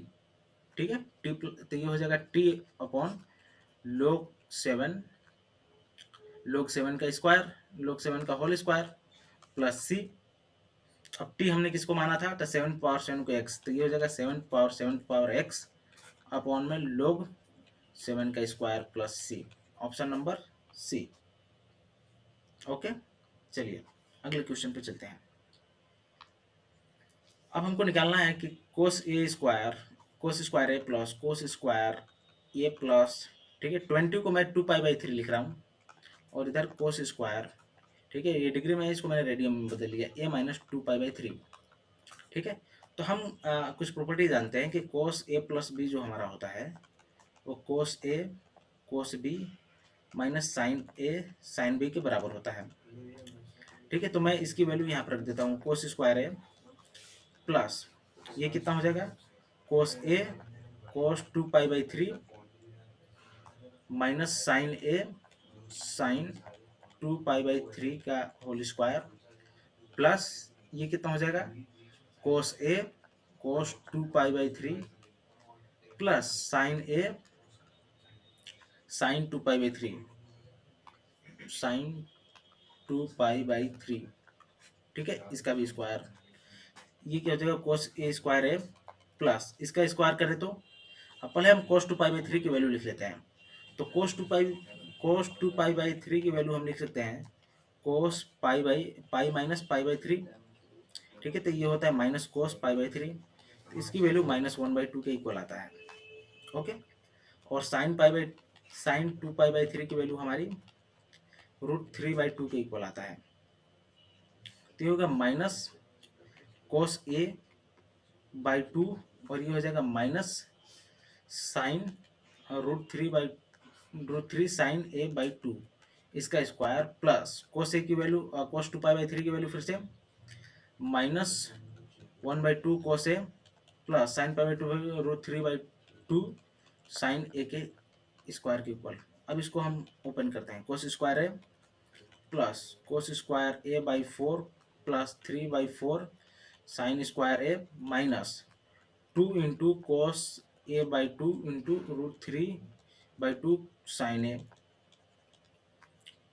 ठीक है, t, तो ये हो जाएगा t अपॉन log 7 का स्क्वायर, log 7 का होल स्क्वायर प्लस c। अब t हमने किसको माना था, तो 7 पावर 7 को x, तो ये हो जाएगा 7 पावर x अपॉन में log 7 का square plus c, option number C. Okay, चलिए अगले क्वेश्चन पे चलते हैं। अब हमको निकालना है कि कोस square A plus cos square A plus, ठीक है, 20 को मैं 2π/3 लिख रहा हूँ, और इधर कोस स्क्वायर, ठीक है, ये डिग्री में है, इसको मैंने रेडियन में बदल लिया, a माइनस 2π/3, ठीक है। तो हम कुछ प्रॉपर्टी जानते हैं कि कोस ए प्लस बी जो हमारा होता है वो कोस ए कोस बी माइनस साइन ए साइन बी के बराबर होता है। ठीक है, तो मैं इसकी वैल्यू यहाँ पर रख देता हूँ, कोस स्क्वायर ए प्लस ये कितना हो जाएगा, कोस ए कोस 2 पाई/3 माइनस साइन ए साइन 2 पाई/3 का होल स्क्वायर प्लस ये कितना हो जाएगा, कोस ए कोस 2 पाई/3 प्लस साइन ए साइन 2 पाई/3 साइन 2 पाई/3। ठीक है, इसका भी स्क्वायर, ये क्या हो जाएगा, कोस ए स्क्वायर है प्लस इसका स्क्वायर करें तो अब पहले हम कोस 2 पाई/3 की वैल्यू लिख लेते हैं। तो कोस 2 पाई/3 की वैल्यू हम लिख सकते हैं कोस पाई माइनस पाई/3। ठीक है, तो ये होता है माइनस कोस पाई/3, तो इसकी वैल्यू -1/2 के इक्वल आता है। ओके, और साइन 2 पाई/3 की वैल्यू हमारी √3/2 के इक्वल आता है। तो ये होगा माइनस कोस ए बाई 2 और ये हो जाएगा minus sine √3 sine A by 2 इसका स्क्वायर प्लस कोस ए की वैल्यू कोस 2 पाई/3 की वैल्यू फिर से -1/2 कोस ए प्लस साइन पाई/2 √3/2 साइन ए के स्क्वायर के इक्वल। अब इसको हम ओपन करते हैं, cos square A plus cos square A by 4 plus 3/4 sine square A minus 2 into cos A by 2 into √3/2 sine A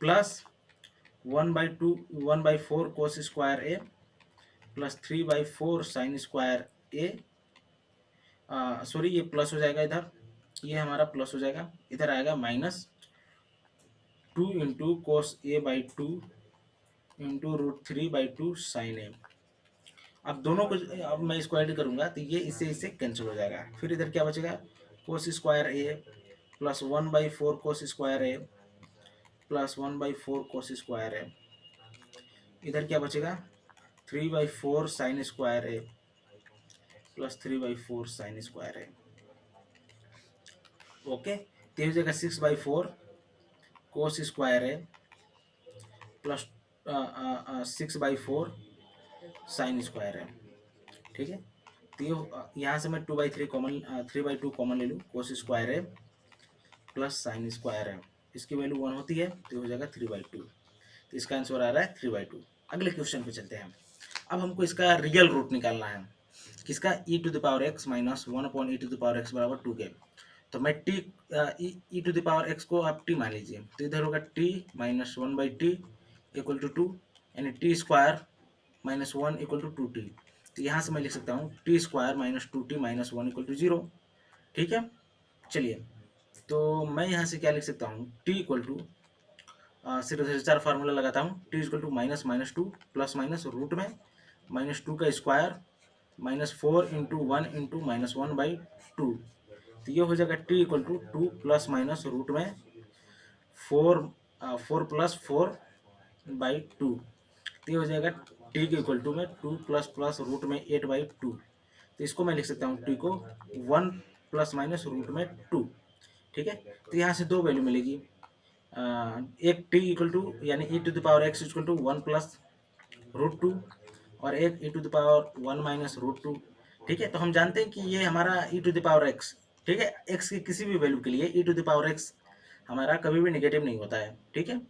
plus 1/4 cos square A plus 3/4 sine square A, sorry ये plus हो जाएगा, इधर ये हमारा plus हो जाएगा, इधर आएगा -2 into cos A by 2 into √3/2 sine a. अब दोनों को अब मैं इसको ऐड करूंगा तो ये इससे कैंसिल हो जाएगा। फिर इधर क्या बचेगा, कोस square A plus 1/4 cos square A plus 1/4 cos square ए, इधर क्या बचेगा 3/4 sine square A plus 3/4 sine square A. Okay, तो हो जाएगा 6/4 कोस square A plus 6/4 sine square है। ठीक है, तो यहाँ से मैं 2/3 कॉमन 3/2 कॉमन ले लूँ, कोस स्क्वायर है प्लस साइन स्क्वायर है, इसकी वैल्यू 1 होती है तो हो जाएगा 3/2, तो इसका आंसर आ रहा है 3/2। अगले क्वेश्चन पे चलते हैं। अब हमको इसका रियल रूट निकालना है, किसका, e⁻x माइनस 1/e⁻x बराबर 2 के। तो मैं e⁻x को आप t मान लीजिए, तो इधर होगा t minus 1/t equal to 2, यानी t square minus 1 equal to 2t। तो यहाँ से मैं लिख सकता हूँ t square minus 2t minus 1 equal to 0। ठीक है, चलिए तो मैं यहाँ से क्या लिख सकता हूँ, t इक्वल टू सिर्फ 4 फार्मूला लगाता हूँ, t equal to -2 plus minus root में -2 का स्क्वायर -4 इंटू 1 इंटू -1/2, तो ये हो जाएगा t equal to 2 plus minus root में 4 प्लस 4/2, तो ये हो जाएगा t के इक्वल टू में 2 प्लस रूट में 8/2। तो इसको मैं लिख सकता हूँ t को 1 प्लस माइनस रूट में 2। ठीक है, तो यहाँ से दो वैल्यू मिलेगी, एक t इक्वल टू यानी e⁻x इक्वल टू 1 प्लस √2 और एक e⁻1 माइनस √2। ठीक है, तो हम जानते हैं कि ये हमारा e⁻x, ठीक है, x की किसी भी वैल्यू के लिए e⁻x हमारा कभी भी निगेटिव नहीं होता है। ठीक है,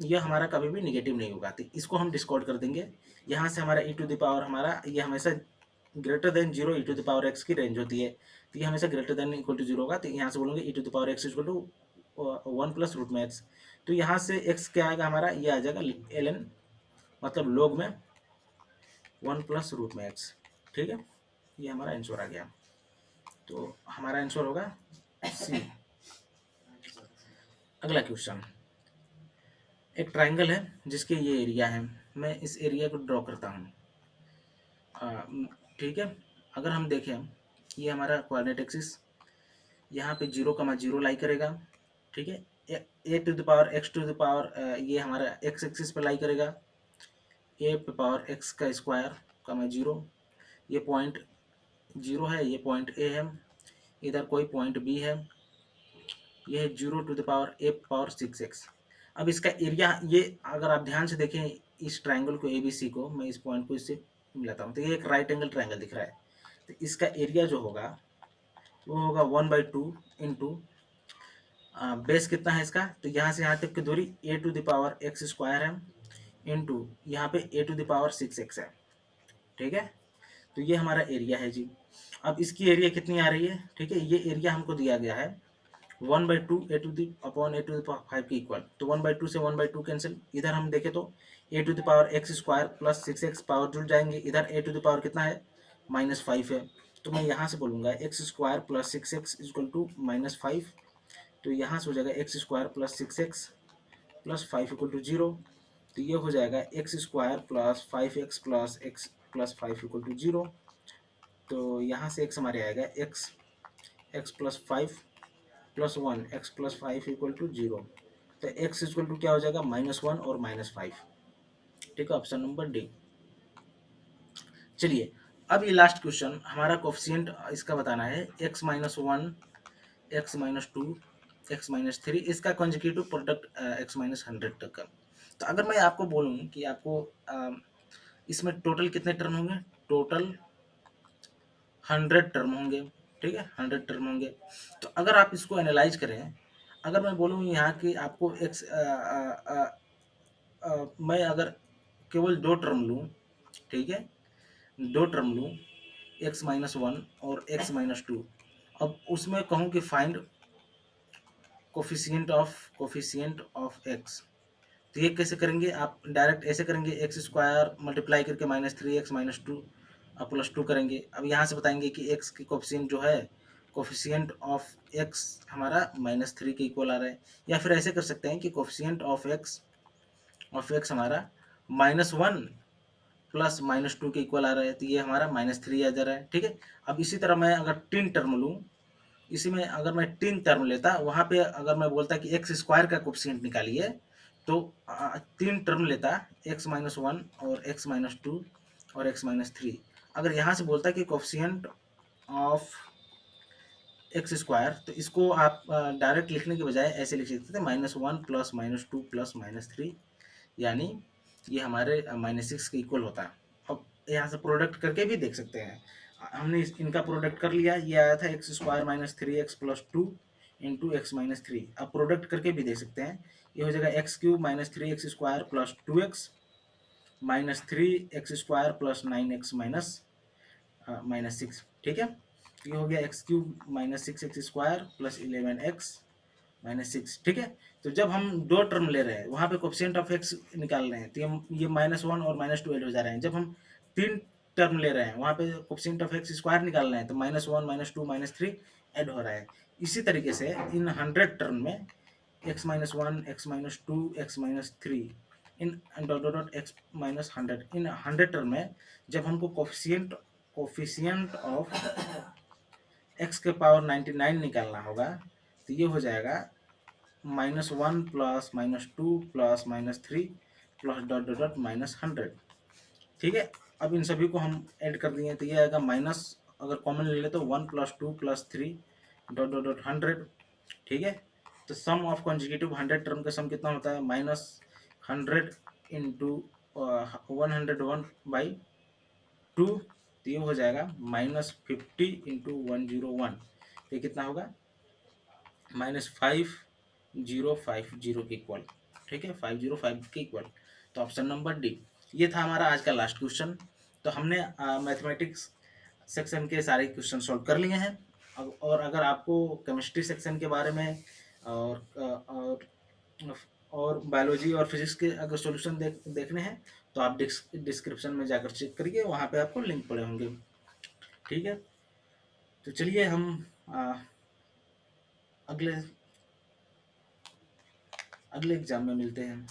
ये हमारा कभी भी निगेटिव नहीं होगा, तो इसको हम डिस्कार्ड कर देंगे। यहाँ से हमारा हमारा ये हमेशा ग्रेटर देन 0 e⁻x की रेंज होती है, तो ये हमेशा ग्रेटर देन इक्वल टू 0 होगा, तो यहाँ से बोलेंगे e⁻x equal to 1 plus root में x। तो यहाँ से x क्या आएगा हमारा, ये आ जाएगा ln मतलब log में 1 प्लस रूट में x। ठीक है, ये हमारा आंसर आ गया, तो हमारा आंसर होगा C। अगला क्वेश्चन, एक ट्राइंगल है जिसके ये एरिया है, मैं इस एरिया को ड्रॉ करता हूँ। ठीक है, अगर हम देखें ये हमारा कोऑर्डिनेट एक्सिस यहाँ पे 0,0 लाई करेगा। ठीक है, a⁻x ये हमारा x एक्सिस पर लाई करेगा, a⁻x का स्क्वायर कमा 0, ये पॉइंट 0 है, ये पॉइंट ए है, इधर कोई पॉइंट बी है, ये है 0 to the power a power 6x। अब इसका एरिया, ये अगर आप ध्यान से देखें इस ट्राइंगल को ए बी सी को, मैं इस पॉइंट को इससे मिलाता हूँ, तो ये एक राइट एंगल ट्राइंगल दिख रहा है, तो इसका एरिया जो होगा वो होगा 1/2 इंटू बेस कितना है इसका, तो यहाँ से यहाँ तक की दूरी a to the power x square है, इंटू यहाँ पे ए टू द पावर 6x है। ठीक है, तो ये हमारा एरिया है जी। अब इसकी एरिया कितनी आ रही है, ठीक है, ये एरिया हमको दिया गया है 1/2 a to the upon a to the power 5 के इक्वल, तो 1/2 से 1/2 कैंसिल, इधर हम देखें तो a to the power x square plus 6x power जुड़ जाएंगे, इधर ए टू द पावर कितना है -5 है, तो मैं यहाँ से बोलूँगा x square plus 6x equal to -5, तो यहाँ से हो जाएगा x square plus 6x plus 5 equal to 0, तो ये हो जाएगा x square plus 5x plus x plus 5 equal to 0, तो यहाँ से x हमारे आएगा x plus 5 plus 1 x plus 5 equal to 0, तो x इक्वल टू क्या हो जाएगा -1 और -5। ठीक है, ऑप्शन नंबर डी। चलिए अब ये लास्ट क्वेश्चन, हमारा कोफिशिएंट इसका बताना है x-1, x-2, x-3, इसका कंसेक्यूटिव प्रोडक्ट x-100 तक का। तो अगर मैं आपको बोलूं कि आपको इसमें टोटल कितने टर्म होंगे, टोटल 100 टर्म होंगे, ठीक है, 100 टर्म होंगे। तो अगर आप इसको एनालाइज करें, अगर मैं बोलूँ यहाँ कि आपको मैं अगर केवल 2 टर्म लूँ, ठीक है, 2 टर्म लूँ x-1 और x-2, अब उसमें कहूँ कि फाइंड कोफिशिएंट ऑफ x, तो ये कैसे करेंगे, आप डायरेक्ट ऐसे करेंगे, एक्स स्क्वायर मल्टीप्लाई करके -3x-2 प्लस 2 करेंगे। अब यहाँ से बताएंगे कि x की कोफिशिएंट जो है, कोफिशिएंट ऑफ x हमारा -3 के इक्वल आ रहा है, या फिर ऐसे कर सकते हैं कि कोफिशिएंट ऑफ x हमारा -1 प्लस -2 के इक्वल आ रहा है, तो ये हमारा -3 आ जा रहा है। ठीक है, अब इसी तरह मैं अगर 3 टर्म लूँ, इसी में अगर मैं 3 टर्म लेता, वहाँ पे अगर मैं बोलता कि एक्स स्क्वायर का कोफिशिएंट निकालिए, तो 3 टर्म लेता x-1 और x-2 और x-3। अगर यहाँ से बोलता कि कोफिशिएंट ऑफ एक्स स्क्वायर, तो इसको आप डायरेक्ट लिखने के बजाय ऐसे लिख सकते थे -1 प्लस -2 प्लस -3, यानी ये हमारे -6 के इक्वल होता है। अब यहाँ से प्रोडक्ट करके भी देख सकते हैं, हमने इनका प्रोडक्ट कर लिया, ये आया था x square -3x plus 2 into x-3। अब प्रोडक्ट करके भी देख सकते हैं, ये हो जाएगा x³ -3x square plus 2x -3x square plus 9x -6। ठीक है, ये हो गया x³ -6x square plus 11x -6। ठीक है, तो जब हम 2 टर्म ले रहे हैं, वहाँ पे कोफिशिएंट ऑफ x निकाल रहे हैं, तो ये -1 और -2 ऐड हो जा रहे हैं। जब हम 3 टर्म ले रहे हैं, वहाँ पे कोफिशिएंट ऑफ x स्क्वायर निकाल रहे हैं, तो -1 -2 -3 ऐड हो रहा है। इसी तरीके से इन 100 टर्म में x-1 x-2 x-3 इन x-100, इन 100 टर्म में जब हमको कोफिशिएंट ऑफ x के पावर 99 निकालना होगा, तो ये हो जाएगा -1 प्लस -2 प्लस -3 प्लस -100। ठीक है, अब इन सभी को हम ऐड कर दिए, तो ये आएगा माइनस, अगर कॉमन ले ले तो 1 प्लस 2 प्लस 3 100। ठीक है, तो सम ऑफ कॉन्जिक्यूटिव 100 टर्म का सम कितना होता है, -100 इंटू 101/2, तो ये हो जाएगा -50 इंटू 101, तो ये कितना होगा -5050 के इक्वल। ठीक है, 505 के इक्वल, तो ऑप्शन नंबर डी। ये था हमारा आज का लास्ट क्वेश्चन। तो हमने मैथमेटिक्स सेक्शन के सारे क्वेश्चन सॉल्व कर लिए हैं। और अगर आपको केमिस्ट्री सेक्शन के बारे में और बायोलॉजी और फिजिक्स के अगर सॉल्यूशन देखने हैं, तो आप डिस्क्रिप्शन में जाकर चेक करिए, वहाँ पे आपको लिंक पड़े होंगे। ठीक है, तो चलिए हम अगले एग्जाम में मिलते हैं।